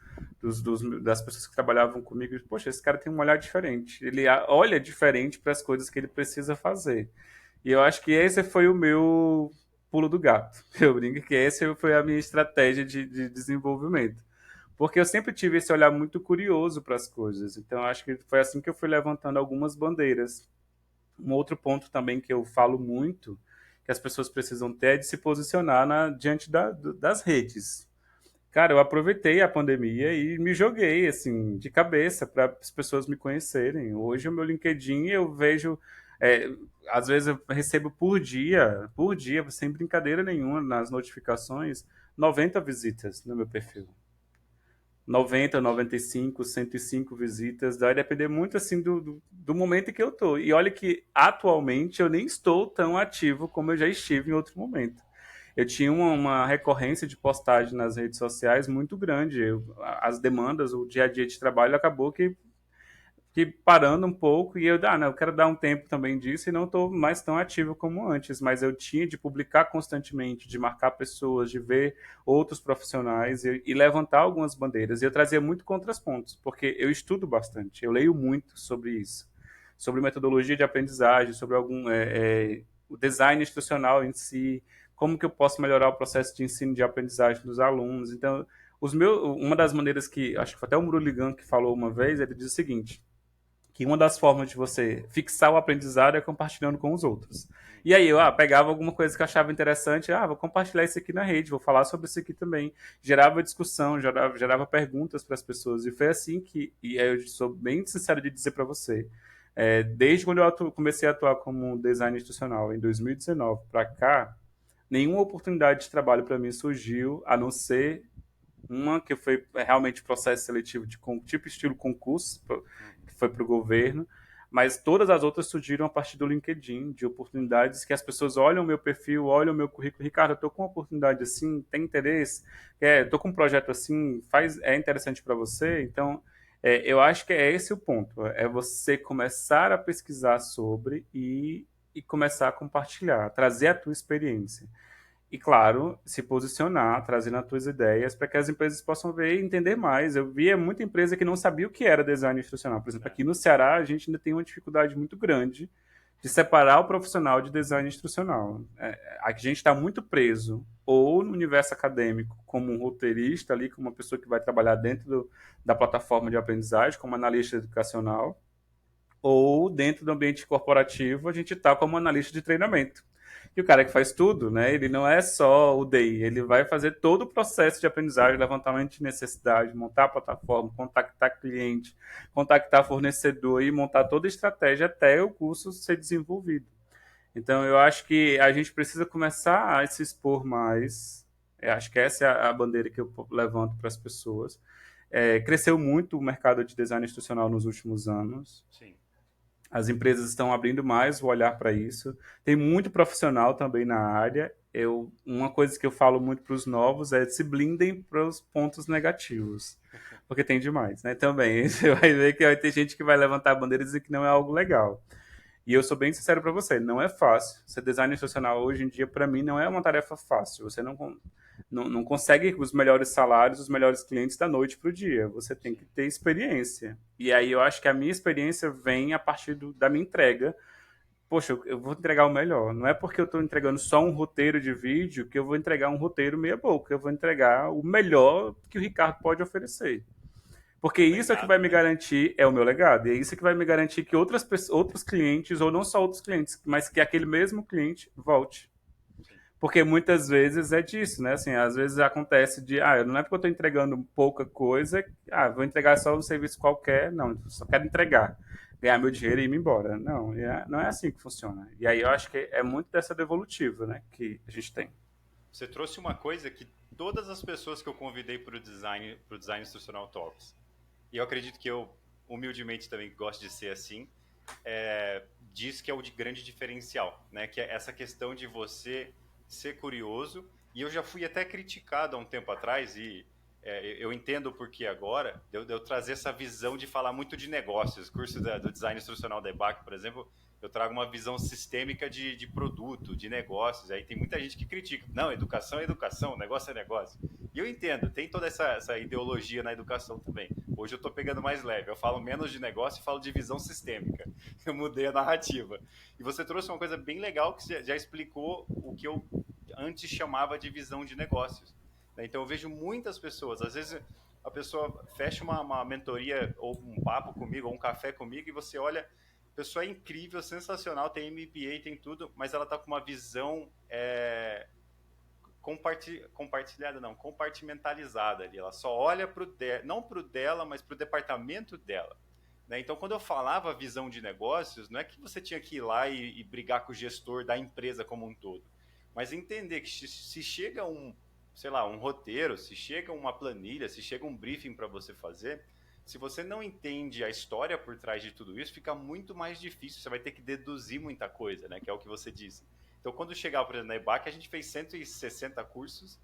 das pessoas que trabalhavam comigo. Poxa, esse cara tem um olhar diferente. Ele olha diferente para as coisas que ele precisa fazer. E eu acho que esse foi o meu pulo do gato. Eu brinco que essa foi a minha estratégia de desenvolvimento. Porque eu sempre tive esse olhar muito curioso para as coisas. Então, eu acho que foi assim que eu fui levantando algumas bandeiras. Um outro ponto também que eu falo muito, que as pessoas precisam ter, é de se posicionar diante das redes. Cara, eu aproveitei a pandemia e me joguei, assim, de cabeça para as pessoas me conhecerem. Hoje, o meu LinkedIn, eu vejo, é, às vezes eu recebo por dia, sem brincadeira nenhuma, nas notificações, 90 visitas no meu perfil. 90, 95, 105 visitas, vai depender muito assim do momento em que eu tô. E olha que atualmente eu nem estou tão ativo como eu já estive em outro momento. Eu tinha uma recorrência de postagem nas redes sociais muito grande. As demandas, o dia a dia de trabalho acabou que parando um pouco e não, eu quero dar um tempo também disso e não estou mais tão ativo como antes, mas eu tinha de publicar constantemente, de marcar pessoas, de ver outros profissionais e levantar algumas bandeiras. E eu trazia muito contrapontos, porque eu estudo bastante, eu leio muito sobre isso, sobre metodologia de aprendizagem, sobre o design institucional em si, como que eu posso melhorar o processo de ensino e de aprendizagem dos alunos. Então, uma das maneiras que, acho que foi até o Muruligan que falou uma vez, ele diz o seguinte, que uma das formas de você fixar o aprendizado é compartilhando com os outros. E aí eu pegava alguma coisa que eu achava interessante, vou compartilhar isso aqui na rede, vou falar sobre isso aqui também. Gerava discussão, gerava perguntas para as pessoas. E foi assim e aí eu sou bem sincero de dizer para você, desde quando eu comecei a atuar como designer institucional, em 2019 para cá, nenhuma oportunidade de trabalho para mim surgiu, a não ser uma que foi realmente processo seletivo de tipo estilo concurso, que foi para o governo, mas todas as outras surgiram a partir do LinkedIn, de oportunidades que as pessoas olham o meu perfil, olham o meu currículo. Ricardo, eu estou com uma oportunidade assim, tem interesse? Estou com um projeto assim, é interessante para você? Então, eu acho que é esse o ponto, é você começar a pesquisar sobre e começar a compartilhar, trazer a tua experiência. E, claro, se posicionar, trazendo as tuas ideias para que as empresas possam ver e entender mais. Eu via muita empresa que não sabia o que era design institucional. Por exemplo, É, aqui no Ceará, a gente ainda tem uma dificuldade muito grande de separar o profissional de design institucional. A gente está muito preso ou no universo acadêmico como um roteirista ali, como uma pessoa que vai trabalhar dentro da plataforma de aprendizagem, como analista educacional, ou dentro do ambiente corporativo a gente está como analista de treinamento. E o cara que faz tudo, né? Ele não é só o DI, ele vai fazer todo o processo de aprendizagem, levantamento de necessidade, montar a plataforma, contactar cliente, contactar fornecedor e montar toda a estratégia até o curso ser desenvolvido. Então eu acho que a gente precisa começar a se expor mais. Eu acho que essa é a bandeira que eu levanto para as pessoas. Cresceu muito o mercado de design institucional nos últimos anos. sim. As empresas estão abrindo mais o olhar para isso. Tem muito profissional também na área. Uma coisa que eu falo muito para os novos é se blindem para os pontos negativos, porque tem demais, né? Também você vai ver que vai ter gente que vai levantar a bandeira e dizer que não é algo legal. E eu sou bem sincero para você, não é fácil. Ser designer institucional hoje em dia para mim não é uma tarefa fácil. Você não não consegue os melhores salários, os melhores clientes da noite para o dia. Você tem que ter experiência. E aí eu acho que a minha experiência vem a partir da minha entrega. Poxa, eu vou entregar o melhor. Não é porque eu estou entregando só um roteiro de vídeo que eu vou entregar um roteiro meia boca. Eu vou entregar o melhor que o Ricardo pode oferecer. Porque Um isso é que vai legado, me né? garantir, é o meu legado, e é isso que vai me garantir que outros clientes, ou não só outros clientes, mas que aquele mesmo cliente volte. Sim. Porque muitas vezes é disso, né? Assim, às vezes acontece de, não é porque eu estou entregando pouca coisa, vou entregar só um serviço qualquer, não, só quero entregar, ganhar meu dinheiro e ir embora. Não, não é assim que funciona. E aí eu acho que é muito dessa devolutiva, né, que a gente tem. Você trouxe uma coisa que todas as pessoas que eu convidei para o design instrucional Talks, e eu acredito que eu, humildemente, também gosto de ser assim, diz que é o de grande diferencial, né? Que é essa questão de você ser curioso. E eu já fui até criticado há um tempo atrás, e eu entendo o porquê agora, de eu trazer essa visão de falar muito de negócios. O curso do Design Instrucional da EBAC, por exemplo, eu trago uma visão sistêmica de produto, de negócios. Aí tem muita gente que critica. Não, educação é educação, negócio é negócio. E eu entendo, tem toda essa ideologia na educação também. Hoje eu estou pegando mais leve. Eu falo menos de negócio e falo de visão sistêmica. Eu mudei a narrativa. E você trouxe uma coisa bem legal que você já explicou o que eu antes chamava de visão de negócios. Então eu vejo muitas pessoas, às vezes a pessoa fecha uma mentoria ou um papo comigo, ou um café comigo, e você olha, a pessoa é incrível, sensacional, tem MBA, tem tudo, mas ela está com uma visão compartilhada, não, compartimentalizada ali. Ela só olha para não para o dela, mas para o departamento dela. Né? Então, quando eu falava visão de negócios, não é que você tinha que ir lá e brigar com o gestor da empresa como um todo, mas entender que se chega sei lá, um roteiro, se chega uma planilha, se chega um briefing para você fazer, se você não entende a história por trás de tudo isso, fica muito mais difícil. Você vai ter que deduzir muita coisa, né? Que é o que você disse. Então, quando chegar, por exemplo, na EBAC, a gente fez 160 cursos,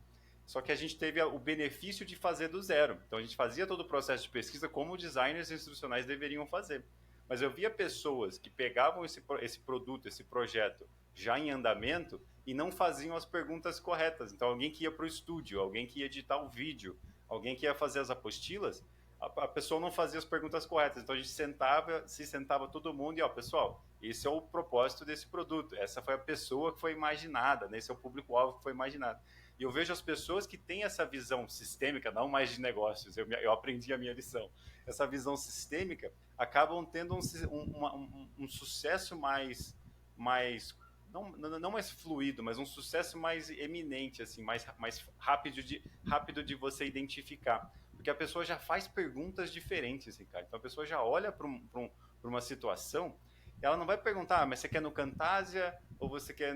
só que a gente teve o benefício de fazer do zero. Então, a gente fazia todo o processo de pesquisa como designers instrucionais deveriam fazer. Mas eu via pessoas que pegavam esse produto, esse projeto, já em andamento, e não faziam as perguntas corretas. Então, alguém que ia para o estúdio, alguém que ia editar o vídeo, alguém que ia fazer as apostilas, a pessoa não fazia as perguntas corretas. Então, a gente se sentava todo mundo e, pessoal, esse é o propósito desse produto. Essa foi a pessoa que foi imaginada, né? Esse é o público-alvo que foi imaginado. E eu vejo as pessoas que têm essa visão sistêmica, não mais de negócios, eu aprendi a minha lição. Essa visão sistêmica acabam tendo um sucesso mais não mais fluido, mas um sucesso mais eminente, assim, mais rápido de você identificar. Porque a pessoa já faz perguntas diferentes, Ricardo. Então a pessoa já olha para uma situação, ela não vai perguntar, mas você quer no Camtasia ou você quer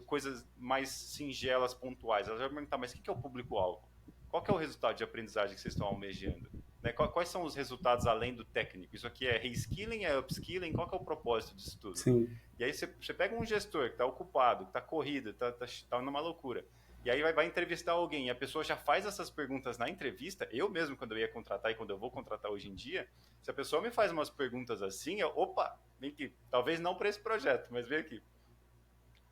coisas mais singelas, pontuais? Ela já vai perguntar, mas o que é o público-alvo? Qual que é o resultado de aprendizagem que vocês estão almejando? Né? Quais são os resultados além do técnico? Isso aqui é reskilling, é upskilling? Qual que é o propósito disso tudo? Sim. E aí você pega um gestor que está ocupado, que está corrido, tá numa loucura. E aí vai entrevistar alguém e a pessoa já faz essas perguntas na entrevista. Eu mesmo, quando eu ia contratar e quando eu vou contratar hoje em dia, se a pessoa me faz umas perguntas assim, opa, vem aqui. Talvez não para esse projeto, mas vem aqui.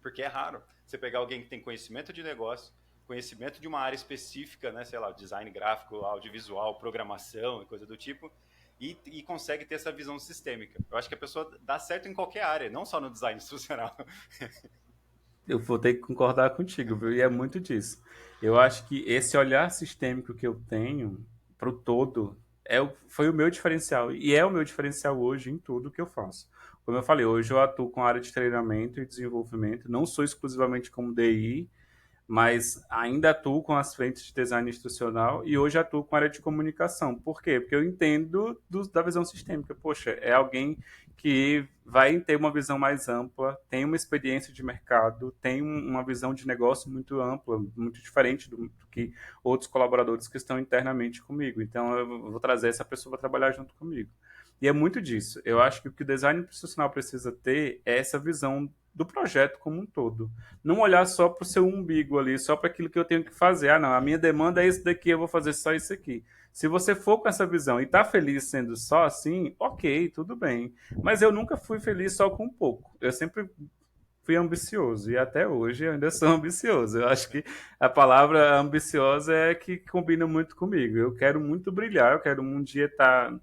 Porque é raro você pegar alguém que tem conhecimento de negócio, conhecimento de uma área específica, né, sei lá, design gráfico, audiovisual, programação e coisa do tipo, e consegue ter essa visão sistêmica. Eu acho que a pessoa dá certo em qualquer área, não só no design institucional. Eu vou ter que concordar contigo, viu? E é muito disso. Eu acho que esse olhar sistêmico que eu tenho para o todo foi o meu diferencial. E é o meu diferencial hoje em tudo que eu faço. Como eu falei, hoje eu atuo com a área de treinamento e desenvolvimento. Não sou exclusivamente como DI, mas ainda atuo com as frentes de design institucional e hoje atuo com a área de comunicação. Por quê? Porque eu entendo da visão sistêmica. Poxa, é alguém que vai ter uma visão mais ampla, tem uma experiência de mercado, tem uma visão de negócio muito ampla, muito diferente do que outros colaboradores que estão internamente comigo. Então, eu vou trazer essa pessoa para trabalhar junto comigo. E é muito disso. Eu acho que o que o design institucional precisa ter é essa visão do projeto como um todo. Não olhar só para o seu umbigo ali, só para aquilo que eu tenho que fazer. Não, a minha demanda é isso daqui, eu vou fazer só isso aqui. Se você for com essa visão e está feliz sendo só assim, ok, tudo bem. Mas eu nunca fui feliz só com um pouco. Eu sempre fui ambicioso e até hoje eu ainda sou ambicioso. Eu acho que a palavra ambiciosa é que combina muito comigo. Eu quero muito brilhar, eu quero um dia estar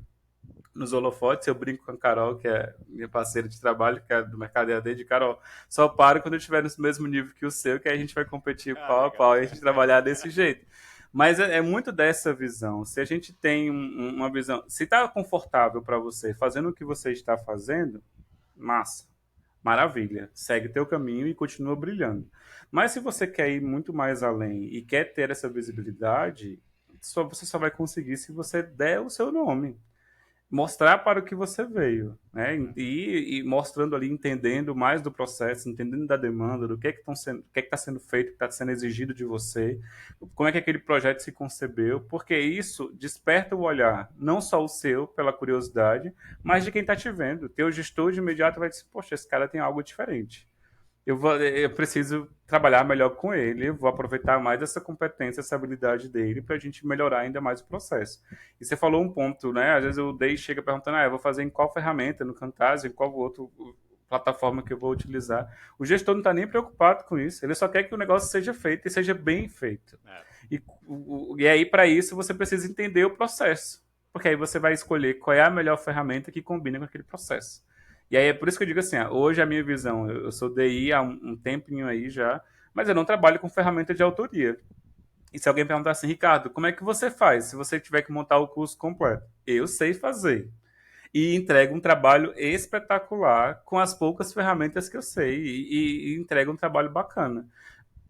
nos holofotes. Eu brinco com a Carol, que é minha parceira de trabalho, que é do Mercado EAD, de Carol, só paro quando eu estiver no mesmo nível que o seu, que aí a gente vai competir Ah, pau a pau legal. e a gente trabalhar desse jeito. Mas é muito dessa visão. Se a gente tem uma visão, se está confortável para você fazendo o que você está fazendo, massa, maravilha, segue teu caminho e continua brilhando. Mas se você quer ir muito mais além e quer ter essa visibilidade, você só vai conseguir se você der o seu nome, mostrar para o que você veio, né? Uhum. E mostrando ali, entendendo mais do processo, entendendo da demanda, do que estão sendo, o que está sendo feito, o que está sendo exigido de você, como é que aquele projeto se concebeu, porque isso desperta o olhar, não só o seu, pela curiosidade, mas de quem está te vendo. Teu gestor de imediato vai dizer, poxa, esse cara tem algo diferente. Eu preciso trabalhar melhor com ele, eu vou aproveitar mais essa competência, essa habilidade dele para a gente melhorar ainda mais o processo. E você falou um ponto, né? Às vezes o DEI chega perguntando, eu vou fazer em qual ferramenta, no Camtasia, em qual outra plataforma que eu vou utilizar. O gestor não está nem preocupado com isso, ele só quer que o negócio seja feito e seja bem feito. É. E aí, para isso, você precisa entender o processo, porque aí você vai escolher qual é a melhor ferramenta que combina com aquele processo. E aí é por isso que eu digo assim, hoje a minha visão, eu sou DI há um tempinho aí já, mas eu não trabalho com ferramenta de autoria. E se alguém perguntar assim, Ricardo, como é que você faz se você tiver que montar o curso completo? Eu sei fazer. E entrego um trabalho espetacular com as poucas ferramentas que eu sei e entrego um trabalho bacana.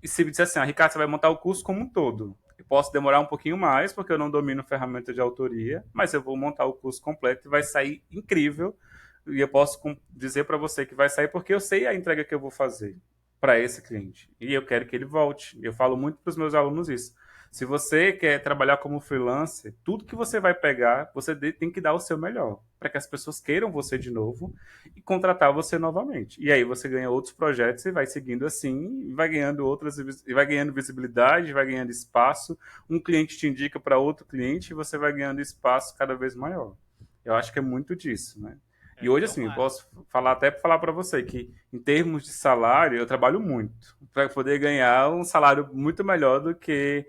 E se me disser assim, Ricardo, você vai montar o curso como um todo. Eu posso demorar um pouquinho mais, porque eu não domino ferramenta de autoria, mas eu vou montar o curso completo e vai sair incrível. E eu posso dizer para você que vai sair porque eu sei a entrega que eu vou fazer para esse cliente. E eu quero que ele volte. Eu falo muito para os meus alunos isso. Se você quer trabalhar como freelancer, tudo que você vai pegar, você tem que dar o seu melhor, para que as pessoas queiram você de novo e contratar você novamente. E aí você ganha outros projetos e vai seguindo assim, e vai ganhando outras, e vai ganhando visibilidade, vai ganhando espaço. Um cliente te indica para outro cliente e você vai ganhando espaço cada vez maior. Eu acho que é muito disso, né? E hoje, assim, eu Tomara. posso falar até para falar para você que, em termos de salário, eu trabalho muito para poder ganhar um salário muito melhor do que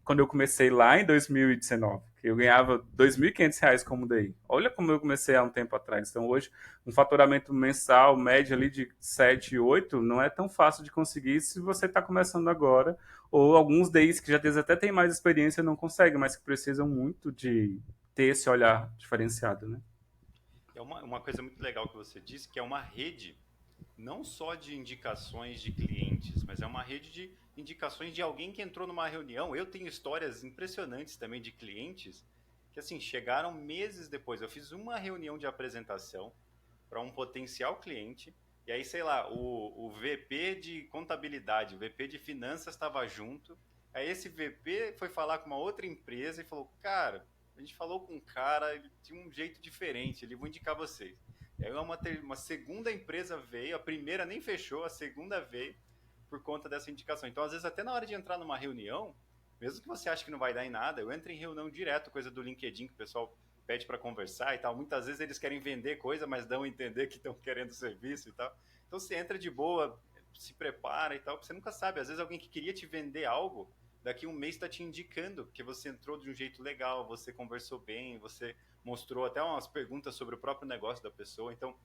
quando eu comecei lá em 2019, que eu ganhava R$ 2.500 como DI. Olha como eu comecei há um tempo atrás. Então, hoje, um faturamento mensal médio ali de 7, 8 não é tão fácil de conseguir se você está começando agora, ou alguns DIs que já até têm mais experiência não conseguem, mas que precisam muito de ter esse olhar diferenciado, né? É uma coisa muito legal que você disse, que é uma rede não só de indicações de clientes, mas é uma rede de indicações de alguém que entrou numa reunião. Eu tenho histórias impressionantes também de clientes que assim chegaram meses depois. Eu fiz uma reunião de apresentação para um potencial cliente e aí sei lá o VP de contabilidade, o VP de finanças estava junto. Aí esse VP foi falar com uma outra empresa e falou: cara, a gente falou com um cara, ele tinha um jeito diferente, ele vou indicar vocês. E aí uma segunda empresa veio, a primeira nem fechou, a segunda veio por conta dessa indicação. Então, às vezes, até na hora de entrar numa reunião, mesmo que você ache que não vai dar em nada, eu entro em reunião direto, coisa do LinkedIn que o pessoal pede para conversar e tal. Muitas vezes eles querem vender coisa, mas dão a entender que estão querendo serviço e tal. Então, você entra de boa, se prepara e tal, porque você nunca sabe. Às vezes, alguém que queria te vender algo, daqui um mês está te indicando que você entrou de um jeito legal, você conversou bem, você mostrou até umas perguntas sobre o próprio negócio da pessoa. Então,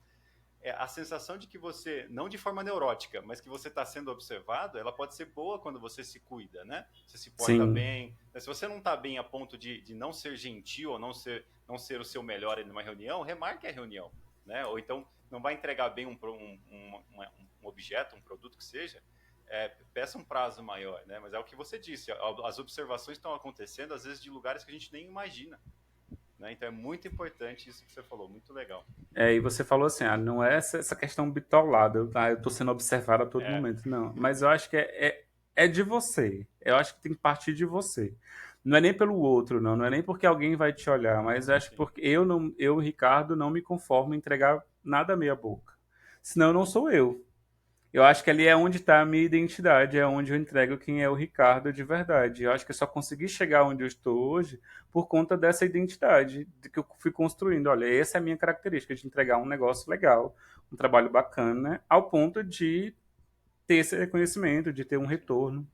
a sensação de que você, não de forma neurótica, mas que você está sendo observado, ela pode ser boa quando você se cuida, né? Você se porta Sim, bem. Se você não está bem a ponto de não ser gentil ou não ser o seu melhor em uma reunião, remarque a reunião, né? Ou então não vai entregar bem um objeto, um produto que seja, peça um prazo maior, né? Mas é o que você disse, as observações estão acontecendo às vezes de lugares que a gente nem imagina, né? Então é muito importante isso que você falou, muito legal. e você falou assim, não é essa questão bitolada, eu tô sendo observado a todo É, momento, não. Mas eu acho que é de você. Eu acho que tem que partir de você. Não é nem pelo outro, não é nem porque alguém vai te olhar, mas eu acho que sim. porque Ricardo, não me conformo em entregar nada meia boca. Senão eu não sou eu. Eu acho que ali é onde está a minha identidade, é onde eu entrego quem é o Ricardo de verdade. Eu acho que eu só consegui chegar onde eu estou hoje por conta dessa identidade de que eu fui construindo. Olha, essa é a minha característica de entregar um negócio legal, um trabalho bacana, ao ponto de ter esse reconhecimento, de ter um retorno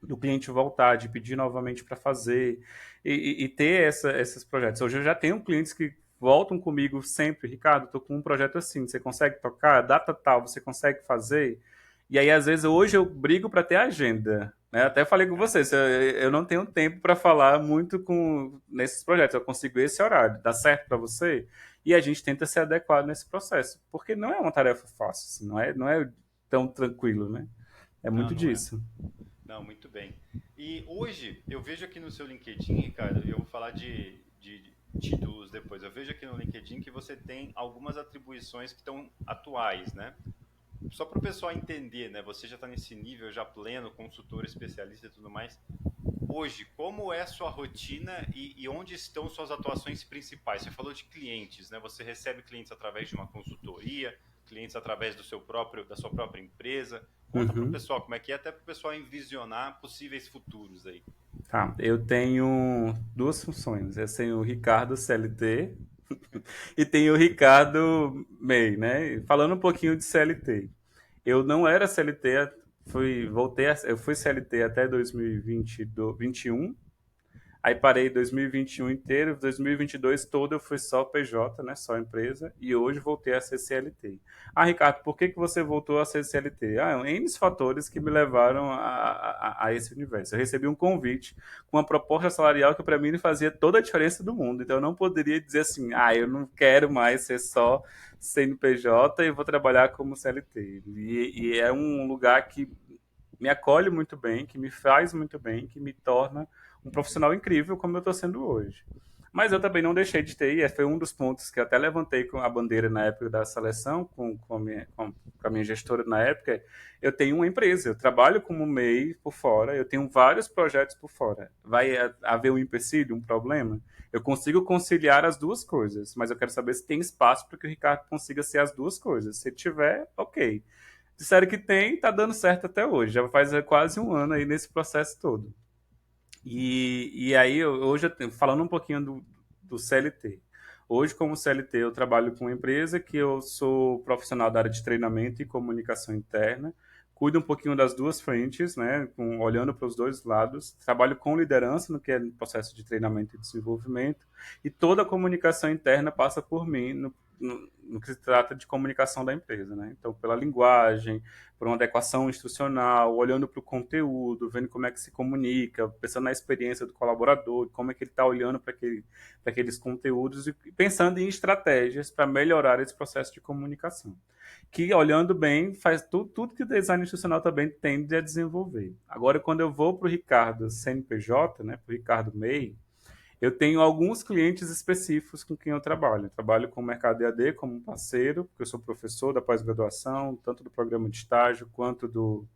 do cliente voltar, de pedir novamente para fazer e ter esses projetos. Hoje eu já tenho clientes que voltam comigo sempre, Ricardo, estou com um projeto assim, você consegue tocar? Data tal, você consegue fazer? E aí, às vezes, hoje eu brigo para ter agenda. Né? Até falei com você, eu não tenho tempo para falar muito nesses projetos, eu consigo esse horário, dá certo para você? E a gente tenta se adequar nesse processo, porque não é uma tarefa fácil, assim, não é tão tranquilo, né? É Não, muito não é. disso. Não, muito bem. E hoje, eu vejo aqui no seu LinkedIn, Ricardo, eu vou falar de títulos depois. Eu vejo aqui no LinkedIn que você tem algumas atribuições que estão atuais, né? Só para o pessoal entender, né? Você já está nesse nível já pleno, consultor, especialista e tudo mais. Hoje, como é a sua rotina e onde estão suas atuações principais? Você falou de clientes, né? Você recebe clientes através de uma consultoria, clientes através da sua própria empresa. Conta para o Uhum. pessoal como é que é, até para o pessoal envisionar possíveis futuros aí. Tá, eu tenho duas funções. Eu tenho o Ricardo CLT e tenho o Ricardo MEI, né? Falando um pouquinho de CLT. Eu não era CLT, eu fui CLT até 2021. Aí parei 2021 inteiro, 2022 todo eu fui só PJ, né, só empresa, e hoje voltei a ser CLT. Ah, Ricardo, por que você voltou a ser CLT? Ah, N fatores que me levaram a esse universo. Eu recebi um convite com uma proposta salarial que para mim fazia toda a diferença do mundo, então eu não poderia dizer assim, eu não quero mais ser só CNPJ e vou trabalhar como CLT. E é um lugar que me acolhe muito bem, que me faz muito bem, que me torna um profissional incrível como eu estou sendo hoje. Mas eu também não deixei de ter, e foi um dos pontos que eu até levantei com a bandeira na época da seleção, com a minha gestora na época. Eu tenho uma empresa, eu trabalho como MEI por fora, eu tenho vários projetos por fora. Vai haver um empecilho, um problema? Eu consigo conciliar as duas coisas, mas eu quero saber se tem espaço para que o Ricardo consiga ser as duas coisas. Se tiver, ok. Disseram que tem, tá dando certo até hoje. Já faz quase um ano aí nesse processo todo. E aí, hoje, falando um pouquinho do CLT. Hoje, como CLT, eu trabalho com uma empresa que eu sou profissional da área de treinamento e comunicação interna. Cuido um pouquinho das duas frentes, né, olhando para os dois lados. Trabalho com liderança, no que é no processo de treinamento e desenvolvimento. E toda a comunicação interna passa por mim, no que se trata de comunicação da empresa. Né? Então, pela linguagem, por uma adequação institucional, olhando para o conteúdo, vendo como é que se comunica, pensando na experiência do colaborador, como é que ele está olhando para aqueles conteúdos e pensando em estratégias para melhorar esse processo de comunicação. Que, olhando bem, faz tudo que o design institucional também tende a desenvolver. Agora, quando eu vou para o Ricardo CNPJ, né, para o Ricardo MEI, eu tenho alguns clientes específicos com quem eu trabalho. Eu trabalho com o Mercado EAD como um parceiro, porque eu sou professor da pós-graduação, tanto do programa de estágio quanto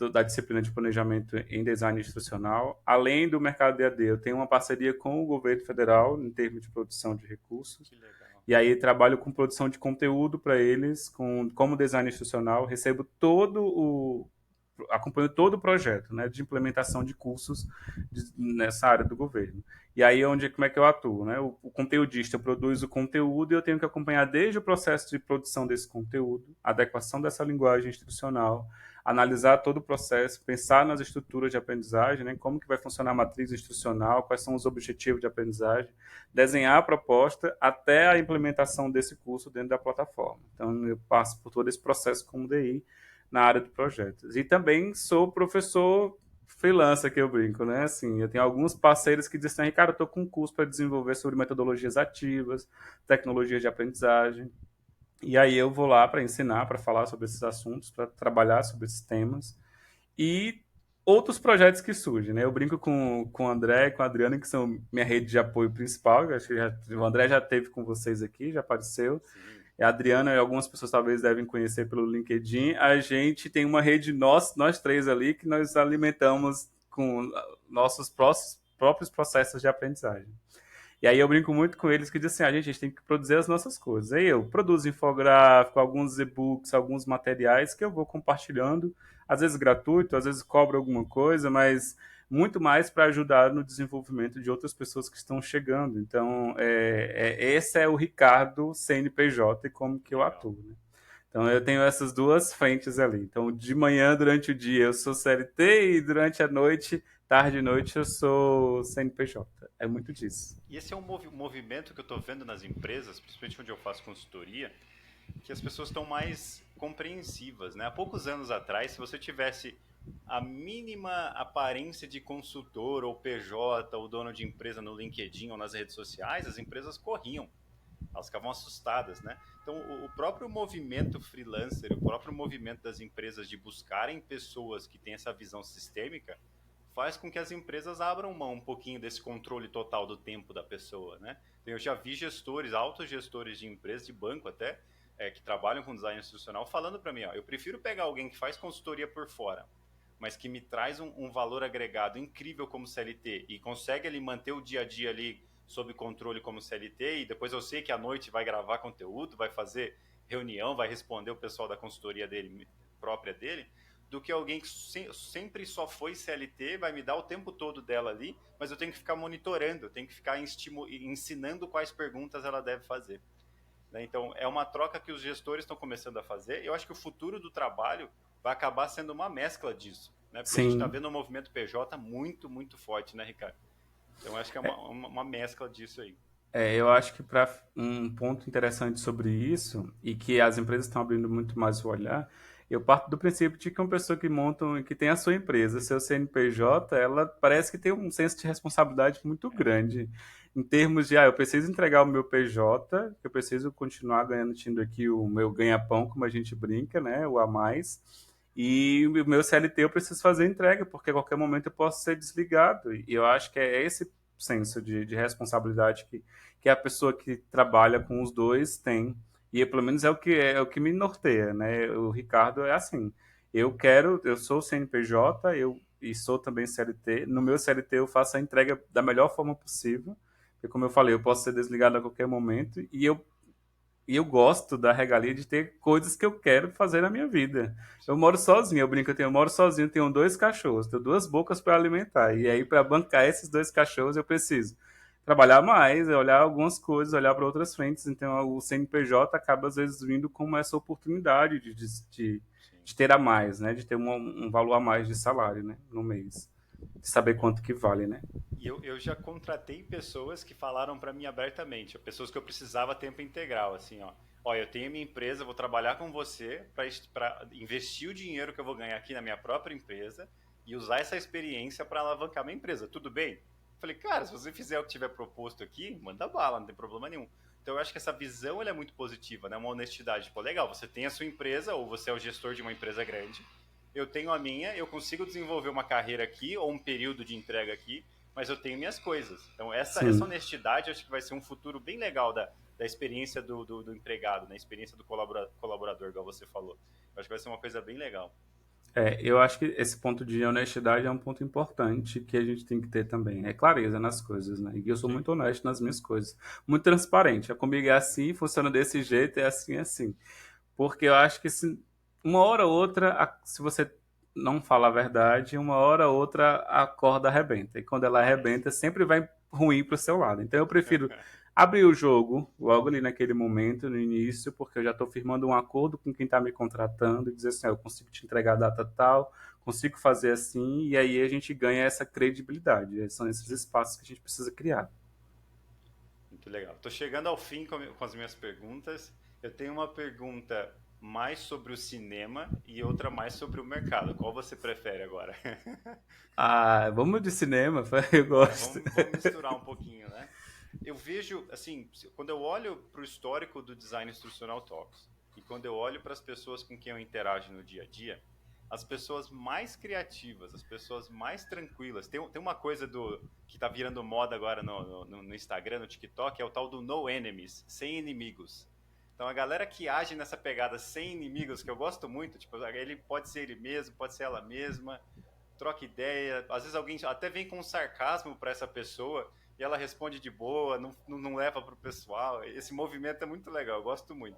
da disciplina de planejamento em design institucional. Além do Mercado EAD, eu tenho uma parceria com o governo federal em termos de produção de recursos. Que legal. E aí trabalho com produção de conteúdo para eles, como design institucional, recebo acompanho todo o projeto, né, de implementação de cursos nessa área do governo. E aí como é que eu atuo, né? O conteudista produz o conteúdo e eu tenho que acompanhar desde o processo de produção desse conteúdo, a adequação dessa linguagem institucional, analisar todo o processo, pensar nas estruturas de aprendizagem, né? Como que vai funcionar a matriz institucional, quais são os objetivos de aprendizagem, desenhar a proposta até a implementação desse curso dentro da plataforma. Então, eu passo por todo esse processo como DI na área de projetos. E também sou professor freelancer, que eu brinco, né? Assim, eu tenho alguns parceiros que dizem assim, Ricardo, eu estou com um curso para desenvolver sobre metodologias ativas, tecnologias de aprendizagem. E aí eu vou lá para ensinar, para falar sobre esses assuntos, para trabalhar sobre esses temas. E outros projetos que surgem, né? Eu brinco com o André e com a Adriana, que são minha rede de apoio principal. Eu acho que o André já teve com vocês aqui, já apareceu. Sim. A Adriana e algumas pessoas talvez devem conhecer pelo LinkedIn. A gente tem uma rede, nós três ali, que nós alimentamos com nossos próprios processos de aprendizagem. E aí eu brinco muito com eles que dizem assim, a gente tem que produzir as nossas coisas. Aí eu produzo infográfico, alguns e-books, alguns materiais que eu vou compartilhando, às vezes gratuito, às vezes cobro alguma coisa, mas muito mais para ajudar no desenvolvimento de outras pessoas que estão chegando. Então, esse é o Ricardo CNPJ e como que eu Legal. atuo, né? Então eu tenho essas duas frentes ali. Então de manhã, durante o dia, eu sou CLT e durante a noite, tarde e noite, eu sou CNPJ. É muito disso. E esse é um movimento que eu estou vendo nas empresas, principalmente onde eu faço consultoria, que as pessoas estão mais compreensivas, né? Há poucos anos atrás, se você tivesse a mínima aparência de consultor ou PJ ou dono de empresa no LinkedIn ou nas redes sociais, as empresas corriam, elas ficavam assustadas, né? Então, o próprio movimento freelancer, o próprio movimento das empresas de buscarem pessoas que têm essa visão sistêmica, faz com que as empresas abram mão um pouquinho desse controle total do tempo da pessoa, né? Então, eu já vi gestores, autogestores de empresas, de banco até, que trabalham com design institucional, falando para mim, ó, eu prefiro pegar alguém que faz consultoria por fora, mas que me traz um valor agregado incrível como CLT e consegue ali manter o dia a dia ali sob controle como CLT e depois eu sei que à noite vai gravar conteúdo, vai fazer reunião, vai responder o pessoal da consultoria dele, própria dele, do que alguém que sempre só foi CLT, vai me dar o tempo todo dela ali, mas eu tenho que ficar monitorando, eu tenho que ficar ensinando quais perguntas ela deve fazer. Né? Então, é uma troca que os gestores estão começando a fazer. Eu acho que o futuro do trabalho vai acabar sendo uma mescla disso, né? Porque a gente está Sim. vendo um movimento PJ muito, muito forte, né, Ricardo? Então, eu acho que é uma mescla disso aí. Eu acho que para um ponto interessante sobre isso, e que as empresas estão abrindo muito mais o olhar, eu parto do princípio de que uma pessoa que monta, que tem a sua empresa, seu CNPJ, ela parece que tem um senso de responsabilidade muito grande. Em termos de, eu preciso entregar o meu PJ, eu preciso continuar ganhando, tendo aqui o meu ganha-pão, como a gente brinca, né, o a mais. E o meu CLT eu preciso fazer entrega, porque a qualquer momento eu posso ser desligado. E eu acho que é esse senso de responsabilidade que a pessoa que trabalha com os dois tem. E pelo menos é o que me norteia, né? O Ricardo é assim. Eu sou CNPJ, e sou também CLT. No meu CLT eu faço a entrega da melhor forma possível, porque como eu falei, eu posso ser desligado a qualquer momento e eu gosto da regalia de ter coisas que eu quero fazer na minha vida. Eu Sim. moro sozinho, eu moro sozinho, tenho dois cachorros, tenho duas bocas para alimentar. E aí, para bancar esses dois cachorros, eu preciso trabalhar mais, olhar algumas coisas, olhar para outras frentes. Então, o CNPJ acaba, às vezes, vindo como essa oportunidade Sim. de ter a mais, né? De ter um valor a mais de salário, né? No mês. De saber quanto que vale, né? E eu já contratei pessoas que falaram para mim abertamente, pessoas que eu precisava tempo integral, assim, ó, eu tenho minha empresa, vou trabalhar com você para investir o dinheiro que eu vou ganhar aqui na minha própria empresa e usar essa experiência para alavancar minha empresa. Tudo bem? Falei, cara, se você fizer o que tiver proposto aqui, manda bala, não tem problema nenhum. Então eu acho que essa visão ela é muito positiva, né? Uma honestidade. Pô, legal, você tem a sua empresa ou você é o gestor de uma empresa grande. Eu tenho a minha, eu consigo desenvolver uma carreira aqui ou um período de entrega aqui, mas eu tenho minhas coisas. Então, essa Sim. honestidade acho que vai ser um futuro bem legal da experiência do empregado, né? Experiência do colaborador, igual você falou. Eu acho que vai ser uma coisa bem legal. Eu acho que esse ponto de honestidade é um ponto importante que a gente tem que ter também. É clareza nas coisas, né? E eu sou Sim. muito honesto nas minhas coisas. Muito transparente. Comigo é assim, funciona desse jeito, é assim, assim. Porque eu acho que se uma hora ou outra, se você não fala a verdade, uma hora ou outra a corda arrebenta. E quando ela arrebenta, sempre vai ruim pro seu lado. Então eu prefiro abrir o jogo logo ali naquele momento, no início, porque eu já estou firmando um acordo com quem está me contratando e dizer assim, eu consigo te entregar a data tal, consigo fazer assim, e aí a gente ganha essa credibilidade. São esses Sim. espaços que a gente precisa criar. Muito legal. Estou chegando ao fim com as minhas perguntas. Eu tenho uma pergunta mais sobre o cinema e outra mais sobre o mercado. Qual você prefere agora? Ah, vamos de cinema, eu Bora, gosto. vamos misturar um pouquinho, né? Eu vejo, assim, quando eu olho para o histórico do Design Instrucional Talks e quando eu olho para as pessoas com quem eu interajo no dia a dia, as pessoas mais criativas, as pessoas mais tranquilas, tem uma coisa que está virando moda agora no Instagram, no TikTok, é o tal do no enemies, sem inimigos. Então a galera que age nessa pegada sem inimigos, que eu gosto muito, tipo, ele pode ser ele mesmo, pode ser ela mesma, troca ideia, às vezes alguém até vem com sarcasmo para essa pessoa, e ela responde de boa, não leva pro pessoal. Esse movimento é muito legal, eu gosto muito.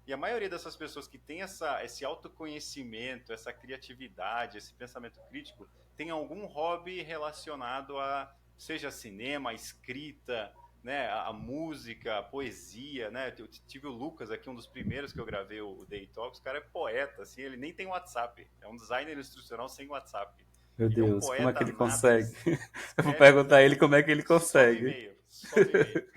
E a maioria dessas pessoas que tem esse autoconhecimento, essa criatividade, esse pensamento crítico, tem algum hobby relacionado a, seja cinema, a escrita, né, a música, a poesia, né? Eu tive o Lucas aqui, um dos primeiros que eu gravei o Day Talks, o cara é poeta, assim, ele nem tem WhatsApp, é um designer instrucional sem WhatsApp. Meu E é um Deus, como é que poeta ele nato, ele consegue? Eu vou escreve perguntar a ele como é que ele só no consegue. e-mail, só no e-mail.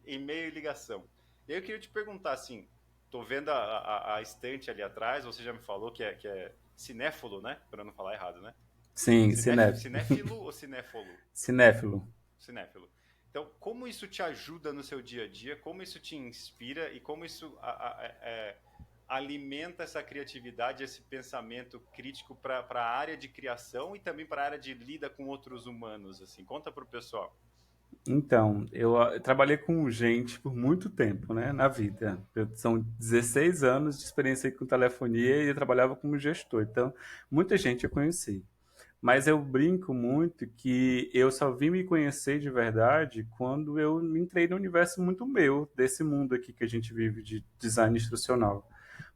E-mail e ligação. E aí eu queria te perguntar assim, tô vendo a estante ali atrás, você já me falou que é cinéfilo, né? Para não falar errado, né? Sim, Cinéfilo ou cinéfolo? cinéfilo. Cinéfilo. Então, como isso te ajuda no seu dia a dia? Como isso te inspira e como isso alimenta essa criatividade, esse pensamento crítico para a área de criação e também para a área de lida com outros humanos? Assim, conta para o pessoal. Então, eu trabalhei com gente por muito tempo, né, na vida. São 16 anos de experiência com telefonia e eu trabalhava como gestor. Então, muita gente eu conheci. Mas eu brinco muito que eu só vim me conhecer de verdade quando eu me entrei no universo muito meu, desse mundo aqui que a gente vive de design instrucional.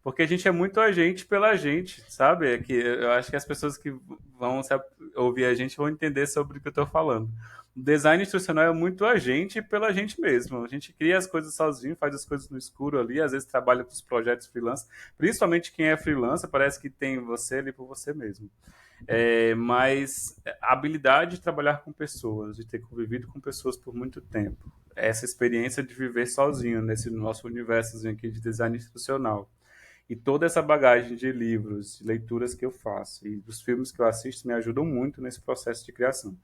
Porque a gente é muito a gente pela gente, sabe? É que eu acho que as pessoas que vão ouvir a gente vão entender sobre o que eu estou falando. O design instrucional é muito a gente pela gente mesmo. A gente cria as coisas sozinho, faz as coisas no escuro ali, às vezes trabalha com os projetos freelance. Principalmente quem é freelancer, parece que tem você ali por você mesmo. Mas a habilidade de trabalhar com pessoas, de ter convivido com pessoas por muito tempo, essa experiência de viver sozinho nesse nosso universo aqui de design institucional, e toda essa bagagem de livros, de leituras que eu faço e dos filmes que eu assisto me ajudam muito nesse processo de criação.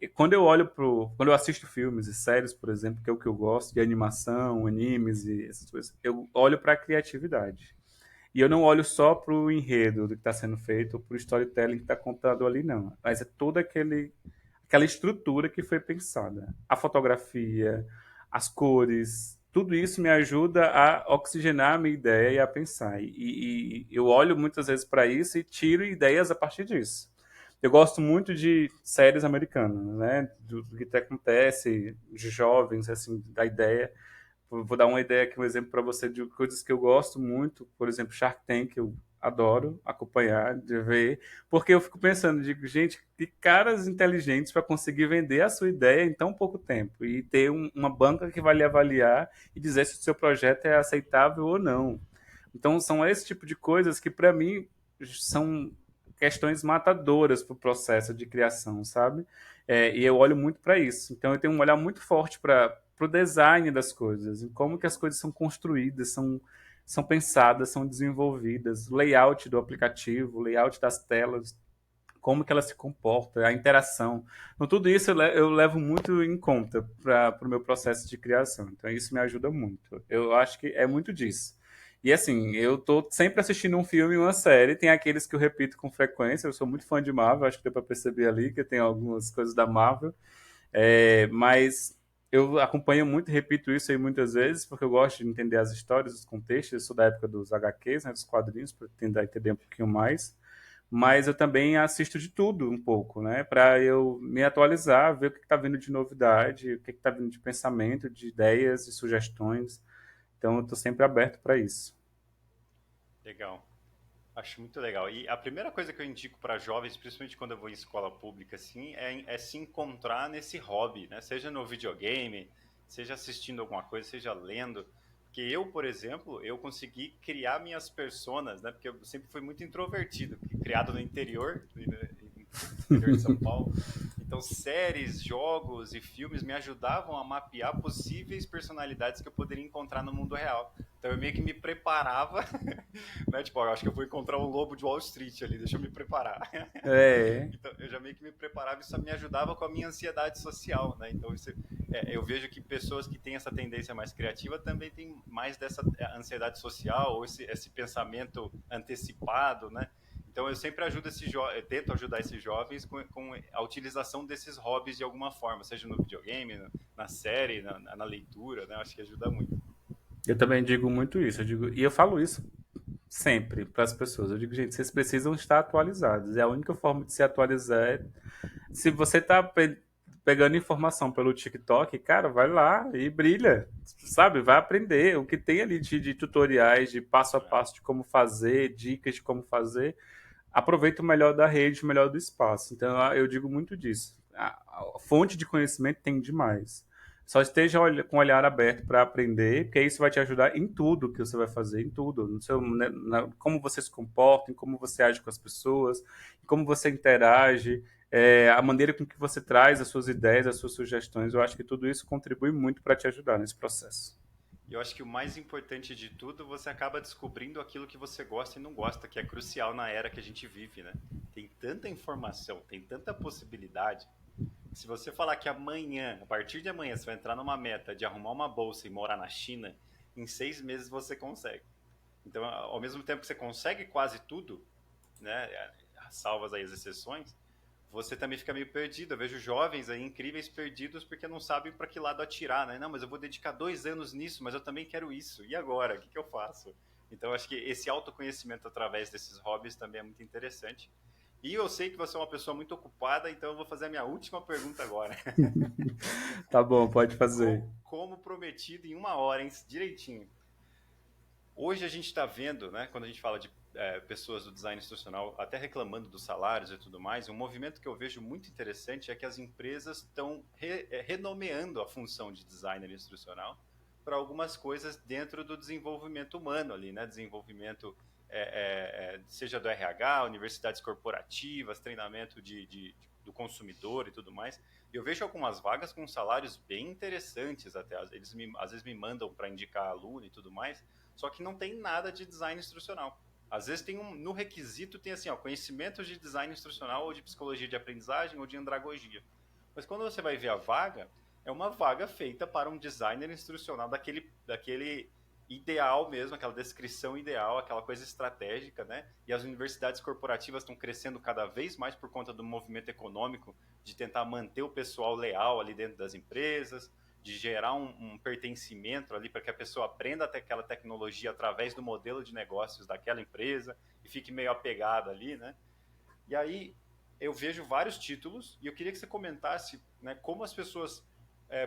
E quando eu assisto filmes e séries, por exemplo, que é o que eu gosto, de animação, animes e essas coisas, eu olho para a criatividade. E eu não olho só para o enredo do que está sendo feito, ou para o storytelling que está contado ali, não. Mas é toda aquela estrutura que foi pensada. A fotografia, as cores, tudo isso me ajuda a oxigenar a minha ideia e a pensar. E eu olho muitas vezes para isso e tiro ideias a partir disso. Eu gosto muito de séries americanas, né? Do que acontece, de jovens, assim, da ideia. Vou dar uma ideia aqui, um exemplo para você de coisas que eu gosto muito, por exemplo, Shark Tank, eu adoro acompanhar, de ver, porque eu fico pensando, digo, gente, que caras inteligentes para conseguir vender a sua ideia em tão pouco tempo e ter uma banca que vai lhe avaliar e dizer se o seu projeto é aceitável ou não. Então, são esse tipo de coisas que, para mim, são questões matadoras para o processo de criação, sabe? E eu olho muito para isso. Então, eu tenho um olhar muito forte para o design das coisas, em como que as coisas são construídas, são pensadas, são desenvolvidas, o layout do aplicativo, o layout das telas, como que ela se comporta, a interação. Então, tudo isso eu levo muito em conta para o meu processo de criação. Então, isso me ajuda muito. Eu acho que é muito disso. E assim, eu tô sempre assistindo um filme e uma série. Tem aqueles que eu repito com frequência. Eu sou muito fã de Marvel, acho que deu para perceber ali que tem algumas coisas da Marvel. Mas eu acompanho muito e repito isso aí muitas vezes, porque eu gosto de entender as histórias, os contextos. Eu sou da época dos HQs, né, dos quadrinhos, para tentar entender um pouquinho mais. Mas eu também assisto de tudo um pouco, né? Para eu me atualizar, ver o que está vindo de novidade, o que está vindo de pensamento, de ideias e sugestões. Então, eu estou sempre aberto para isso. Legal. Acho muito legal. E a primeira coisa que eu indico para jovens, principalmente quando eu vou em escola pública, assim, é se encontrar nesse hobby, né? Seja no videogame, seja assistindo alguma coisa, seja lendo. Porque eu, por exemplo, eu consegui criar minhas personas, né? Porque eu sempre fui muito introvertido, criado no interior, interior de São Paulo. Então, séries, jogos e filmes me ajudavam a mapear possíveis personalidades que eu poderia encontrar no mundo real. Então, eu meio que me preparava, né? Tipo, ó, eu acho que eu vou encontrar um lobo de Wall Street ali, deixa eu me preparar. É, Então, eu já meio que me preparava e isso me ajudava com a minha ansiedade social, né? Então, eu vejo que pessoas que têm essa tendência mais criativa também têm mais dessa ansiedade social ou esse pensamento antecipado, né? Então eu sempre ajudo eu tento ajudar esses jovens com a utilização desses hobbies de alguma forma, seja no videogame, na série, na leitura, né? Eu acho que ajuda muito. eu também digo muito isso. E eu falo isso sempre para as pessoas. Eu digo, gente, vocês precisam estar atualizados. E a única forma de se atualizar é se você está pegando informação pelo TikTok, cara, vai lá e brilha, sabe? Vai aprender o que tem ali de tutoriais, de passo a É. passo de como fazer, dicas de como fazer. Aproveita o melhor da rede, o melhor do espaço. Então, eu digo muito disso. A fonte de conhecimento tem demais. Só esteja com o olhar aberto para aprender, porque isso vai te ajudar em tudo que você vai fazer, em tudo. No seu, né, como você se comporta, em como você age com as pessoas, em como você interage, a maneira com que você traz as suas ideias, as suas sugestões. Eu acho que tudo isso contribui muito para te ajudar nesse processo. E eu acho que o mais importante de tudo, você acaba descobrindo aquilo que você gosta e não gosta, que é crucial na era que a gente vive, né? Tem tanta informação, tem tanta possibilidade. Se você falar que amanhã, a partir de amanhã, você vai entrar numa meta de arrumar uma bolsa e morar na China, em 6 meses você consegue. Então, ao mesmo tempo que você consegue quase tudo, né, salvas aí as exceções, você também fica meio perdido. Eu vejo jovens aí incríveis perdidos porque não sabem para que lado atirar, né? Não, mas eu vou dedicar 2 anos nisso, mas eu também quero isso. E agora? O que eu faço? Então, eu acho que esse autoconhecimento através desses hobbies também é muito interessante. E eu sei que você é uma pessoa muito ocupada, então eu vou fazer a minha última pergunta agora. Tá bom, pode fazer. Como prometido, em 1 hora, hein, direitinho. Hoje a gente está vendo, né, quando a gente fala de pessoas do design institucional até reclamando dos salários e tudo mais, um movimento que eu vejo muito interessante é que as empresas estão renomeando a função de designer institucional para algumas coisas dentro do desenvolvimento humano ali, né? Desenvolvimento seja do RH, universidades corporativas, treinamento do consumidor e tudo mais. Eu vejo algumas vagas com salários bem interessantes até. Eles às vezes me mandam para indicar aluno e tudo mais, só que não tem nada de design instrucional. Às vezes tem no requisito tem assim, ó, conhecimentos de design instrucional ou de psicologia de aprendizagem ou de andragogia. Mas quando você vai ver a vaga, é uma vaga feita para um designer instrucional daquele ideal mesmo, aquela descrição ideal, aquela coisa estratégica, né? E as universidades corporativas estão crescendo cada vez mais por conta do movimento econômico de tentar manter o pessoal leal ali dentro das empresas, de gerar um pertencimento ali para que a pessoa aprenda até aquela tecnologia através do modelo de negócios daquela empresa e fique meio apegada ali, né? E aí eu vejo vários títulos e eu queria que você comentasse, né, como as pessoas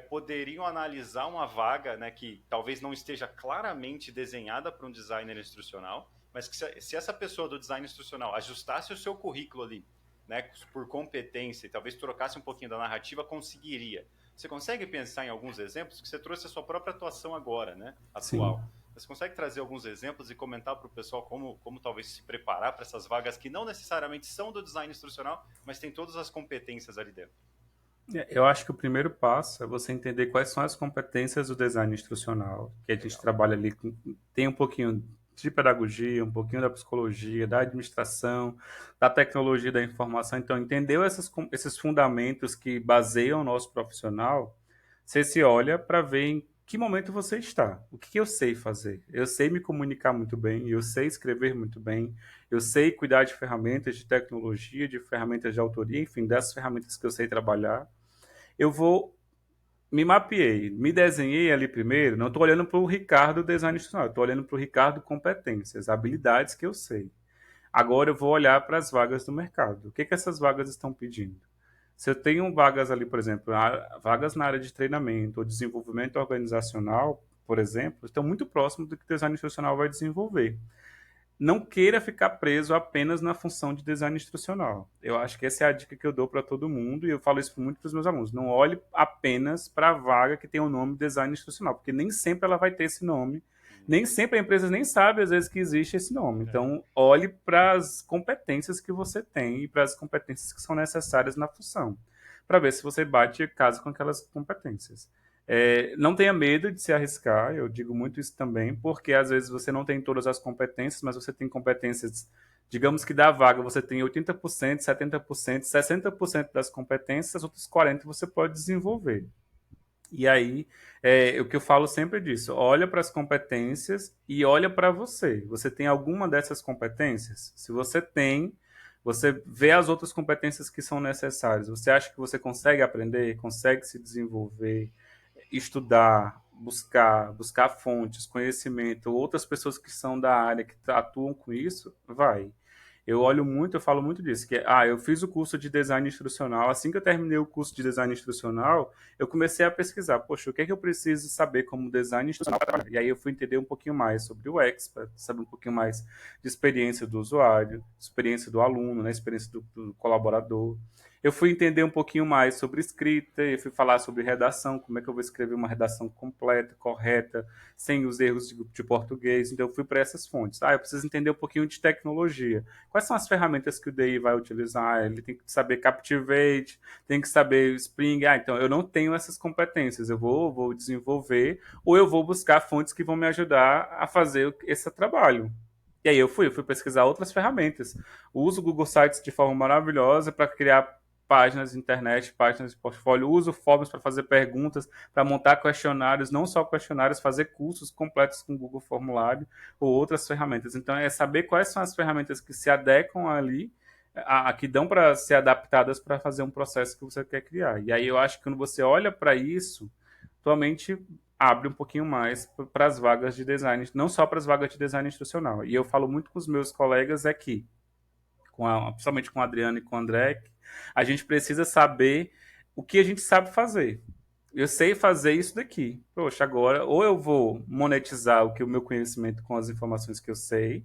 poderiam analisar uma vaga, né, que talvez não esteja claramente desenhada para um designer instrucional, mas que se essa pessoa do design instrucional ajustasse o seu currículo ali, né, por competência e talvez trocasse um pouquinho da narrativa, conseguiria. Você consegue pensar em alguns exemplos? Que você trouxe a sua própria atuação agora, né, Sim. atual. Você consegue trazer alguns exemplos e comentar para o pessoal como talvez se preparar para essas vagas que não necessariamente são do design instrucional, mas tem todas as competências ali dentro? Eu acho que o primeiro passo é você entender quais são as competências do design instrucional, que a gente Legal. trabalha ali, tem um pouquinho de pedagogia, um pouquinho da psicologia, da administração, da tecnologia da informação. Então, entendeu esses fundamentos que baseiam o nosso profissional, você se olha para ver em que momento você está. O que eu sei fazer? Eu sei me comunicar muito bem, eu sei escrever muito bem, eu sei cuidar de ferramentas de tecnologia, de ferramentas de autoria, enfim, dessas ferramentas que eu sei trabalhar. Eu vou me mapeei, me desenhei ali primeiro, não estou olhando para o Ricardo design institucional, estou olhando para o Ricardo competências, habilidades que eu sei. Agora eu vou olhar para as vagas do mercado. O que essas vagas estão pedindo? Se eu tenho vagas ali, por exemplo, vagas na área de treinamento ou desenvolvimento organizacional, por exemplo, estão muito próximos do que o design institucional vai desenvolver. Não queira ficar preso apenas na função de design instrucional. Eu acho que essa é a dica que eu dou para todo mundo e eu falo isso muito para os meus alunos. Não olhe apenas para a vaga que tem o nome design instrucional, porque nem sempre ela vai ter esse nome. Nem sempre a empresa nem sabe, às vezes, que existe esse nome. É. Então, olhe para as competências que você tem e para as competências que são necessárias na função, para ver se você bate casa com aquelas competências. Não tenha medo de se arriscar, eu digo muito isso também, porque às vezes você não tem todas as competências, mas você tem competências, digamos que da vaga você tem 80%, 70%, 60% das competências, as outras 40% você pode desenvolver. E aí, o que eu falo sempre disso, olha para as competências e olha para você. Você tem alguma dessas competências? Se você tem, você vê as outras competências que são necessárias. Você acha que você consegue aprender, consegue se desenvolver, estudar, buscar fontes, conhecimento, outras pessoas que são da área, que atuam com isso, vai. Eu olho muito, eu falo muito disso, que eu fiz o curso de design instrucional, assim que eu terminei o curso de design instrucional, eu comecei a pesquisar, poxa, o que é que eu preciso saber como design instrucional para trabalhar? E aí eu fui entender um pouquinho mais sobre o UX, para saber um pouquinho mais de experiência do usuário, experiência do aluno, né, experiência do colaborador. Eu fui entender um pouquinho mais sobre escrita, eu fui falar sobre redação, como é que eu vou escrever uma redação completa, correta, sem os erros de português. Então eu fui para essas fontes. Eu preciso entender um pouquinho de tecnologia. Quais são as ferramentas que o DI vai utilizar? Ele tem que saber Captivate, tem que saber Spring. Então eu não tenho essas competências. Eu vou desenvolver ou eu vou buscar fontes que vão me ajudar a fazer esse trabalho. E aí eu fui pesquisar outras ferramentas. Uso o Google Sites de forma maravilhosa para criar páginas de internet, páginas de portfólio. Uso forms para fazer perguntas, para montar questionários, não só questionários, fazer cursos completos com o Google Formulário ou outras ferramentas. Então é saber quais são as ferramentas que se adequam ali, que dão para ser adaptadas para fazer um processo que você quer criar. E aí eu acho que quando você olha para isso, tua mente abre um pouquinho mais para as vagas de design, não só para as vagas de design instrucional. E eu falo muito com os meus colegas aqui, principalmente com o Adriano e com o André, que a gente precisa saber o que a gente sabe fazer. Eu sei fazer isso daqui. Poxa, agora ou eu vou monetizar o meu conhecimento com as informações que eu sei,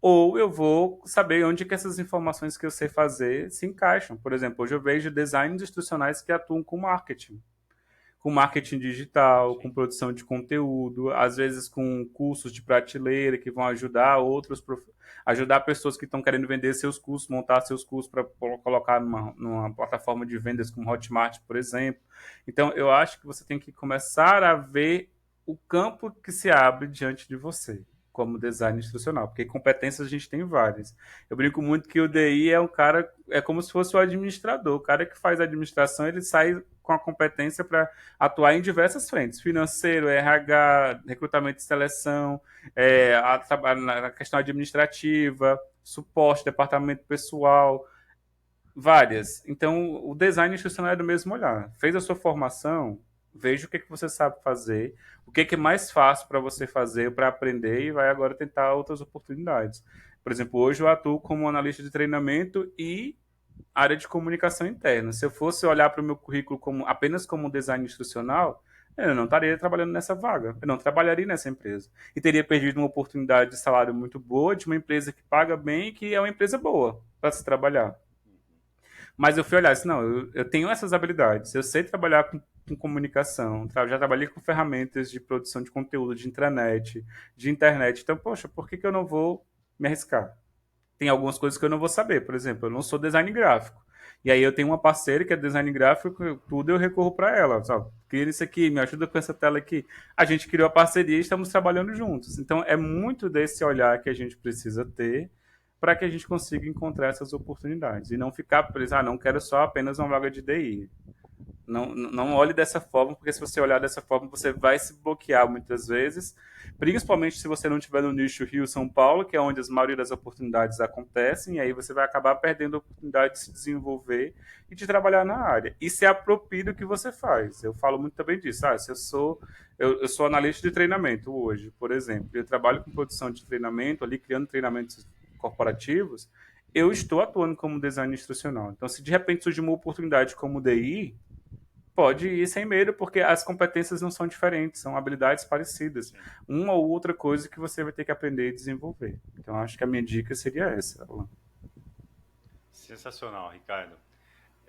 ou eu vou saber onde que essas informações que eu sei fazer se encaixam. Por exemplo, hoje eu vejo designs instrucionais que atuam com marketing, com marketing digital, com produção de conteúdo, às vezes com cursos de prateleira que vão ajudar ajudar pessoas que estão querendo vender seus cursos, montar seus cursos para colocar numa plataforma de vendas como Hotmart, por exemplo. Então, eu acho que você tem que começar a ver o campo que se abre diante de você como design instrucional, porque competências a gente tem várias. Eu brinco muito que o DI é um cara, é como se fosse o administrador. O cara que faz a administração, ele sai com a competência para atuar em diversas frentes: financeiro, RH, recrutamento e seleção, na questão administrativa, suporte, departamento pessoal, várias. Então, o design institucional é do mesmo olhar. Fez a sua formação, veja o que, que você sabe fazer, o que, que é mais fácil para você fazer, para aprender, e vai agora tentar outras oportunidades. Por exemplo, hoje eu atuo como analista de treinamento e área de comunicação interna. Se eu fosse olhar para o meu currículo apenas como design instrucional, eu não estaria trabalhando nessa vaga, eu não trabalharia nessa empresa. E teria perdido uma oportunidade de salário muito boa, de uma empresa que paga bem e que é uma empresa boa para se trabalhar. Mas eu fui olhar assim, não, eu tenho essas habilidades, eu sei trabalhar com comunicação, já trabalhei com ferramentas de produção de conteúdo, de intranet, de internet. Então, poxa, por que eu não vou me arriscar? Tem algumas coisas que eu não vou saber. Por exemplo, eu não sou design gráfico. E aí eu tenho uma parceira que é design gráfico, tudo eu recorro para ela. Sabe? Cria isso aqui, me ajuda com essa tela aqui. A gente criou a parceria e estamos trabalhando juntos. Então é muito desse olhar que a gente precisa ter para que a gente consiga encontrar essas oportunidades. E não ficar preso, não quero só apenas uma vaga de DI. Não olhe dessa forma, porque se você olhar dessa forma, você vai se bloquear muitas vezes, principalmente se você não estiver no nicho Rio-São Paulo, que é onde a maioria das oportunidades acontecem, e aí você vai acabar perdendo a oportunidade de se desenvolver e de trabalhar na área. E se aproprie do que você faz. Eu falo muito também disso. Se eu sou analista de treinamento hoje, por exemplo, eu trabalho com produção de treinamento, ali criando treinamentos corporativos, eu estou atuando como design instrucional. Então, se de repente surgir uma oportunidade como DI, pode ir sem medo, porque as competências não são diferentes, são habilidades parecidas. Uma ou outra coisa que você vai ter que aprender e desenvolver. Então, acho que a minha dica seria essa, Alan. Sensacional, Ricardo.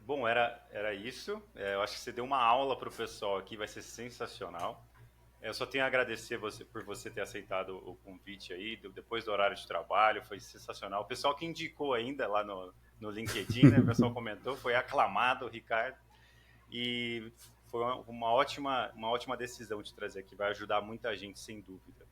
Bom, era isso. Eu acho que você deu uma aula para o pessoal aqui, vai ser sensacional. Eu só tenho a agradecer por você ter aceitado o convite aí, depois do horário de trabalho, foi sensacional. O pessoal que indicou ainda lá no LinkedIn, né? O pessoal comentou, foi aclamado, Ricardo. E foi uma ótima decisão de trazer aqui, vai ajudar muita gente, sem dúvida.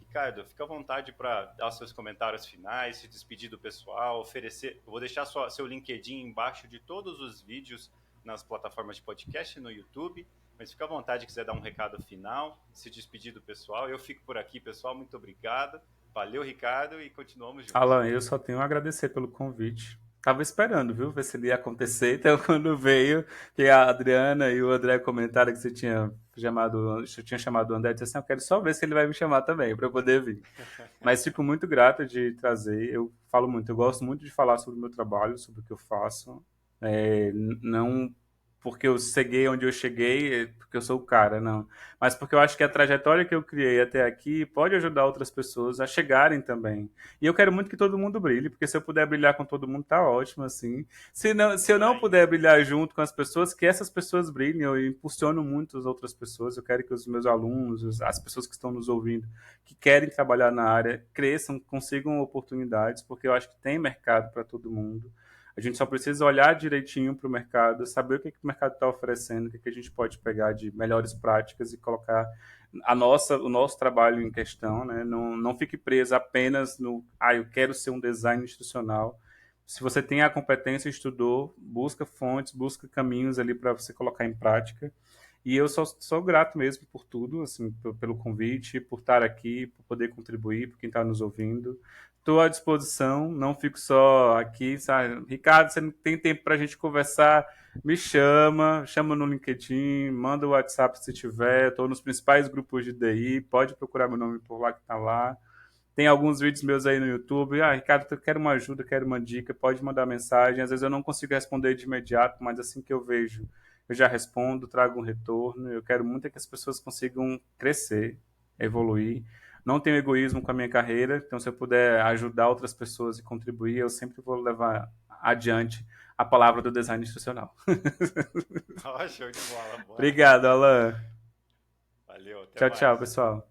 Ricardo, fica à vontade para dar seus comentários finais, se despedir do pessoal, oferecer. Eu vou deixar seu LinkedIn embaixo de todos os vídeos nas plataformas de podcast e no YouTube, mas fica à vontade, quiser dar um recado final, se despedir do pessoal. Eu fico por aqui, pessoal, muito obrigado. Valeu, Ricardo, e continuamos juntos. Alan, eu só tenho a agradecer pelo convite. Tava esperando, viu? Ver se ele ia acontecer. Então, quando veio, que a Adriana e o André comentaram que você tinha chamado o André, eu disse assim, eu quero só ver se ele vai me chamar também, para eu poder vir. Mas fico muito grato de trazer. Eu falo muito, eu gosto muito de falar sobre o meu trabalho, sobre o que eu faço. Não porque eu cheguei onde eu cheguei, porque eu sou o cara, não. Mas porque eu acho que a trajetória que eu criei até aqui pode ajudar outras pessoas a chegarem também. E eu quero muito que todo mundo brilhe, porque se eu puder brilhar com todo mundo, tá ótimo, assim. Se eu Melhor não ainda. puder brilhar junto com as pessoas, que essas pessoas brilhem. Eu impulsiono muito as outras pessoas. Eu quero que os meus alunos, as pessoas que estão nos ouvindo, que querem trabalhar na área, cresçam, consigam oportunidades, porque eu acho que tem mercado para todo mundo. A gente só precisa olhar direitinho para o mercado, saber o que o mercado está oferecendo, o que a gente pode pegar de melhores práticas e colocar o nosso trabalho em questão, né? Não fique preso apenas no, eu quero ser um design institucional. Se você tem a competência, estudou, busca fontes, busca caminhos ali para você colocar em prática. E eu sou grato mesmo por tudo, assim, pelo convite, por estar aqui, por poder contribuir, por quem está nos ouvindo. Estou à disposição, não fico só aqui, sabe? Ricardo, você não tem tempo para a gente conversar? Me chama no LinkedIn, manda o WhatsApp se tiver. Estou nos principais grupos de DI, pode procurar meu nome por lá que está lá. Tem alguns vídeos meus aí no YouTube. Ricardo, eu quero uma ajuda, quero uma dica, pode mandar mensagem. Às vezes eu não consigo responder de imediato, mas assim que eu vejo, eu já respondo, trago um retorno. Eu quero muito é que as pessoas consigam crescer, evoluir. Não tenho egoísmo com a minha carreira, então se eu puder ajudar outras pessoas e contribuir, eu sempre vou levar adiante a palavra do design institucional. Ó, show de bola, bora. Obrigado, Alan. Valeu, até Tchau, tchau, mais. pessoal.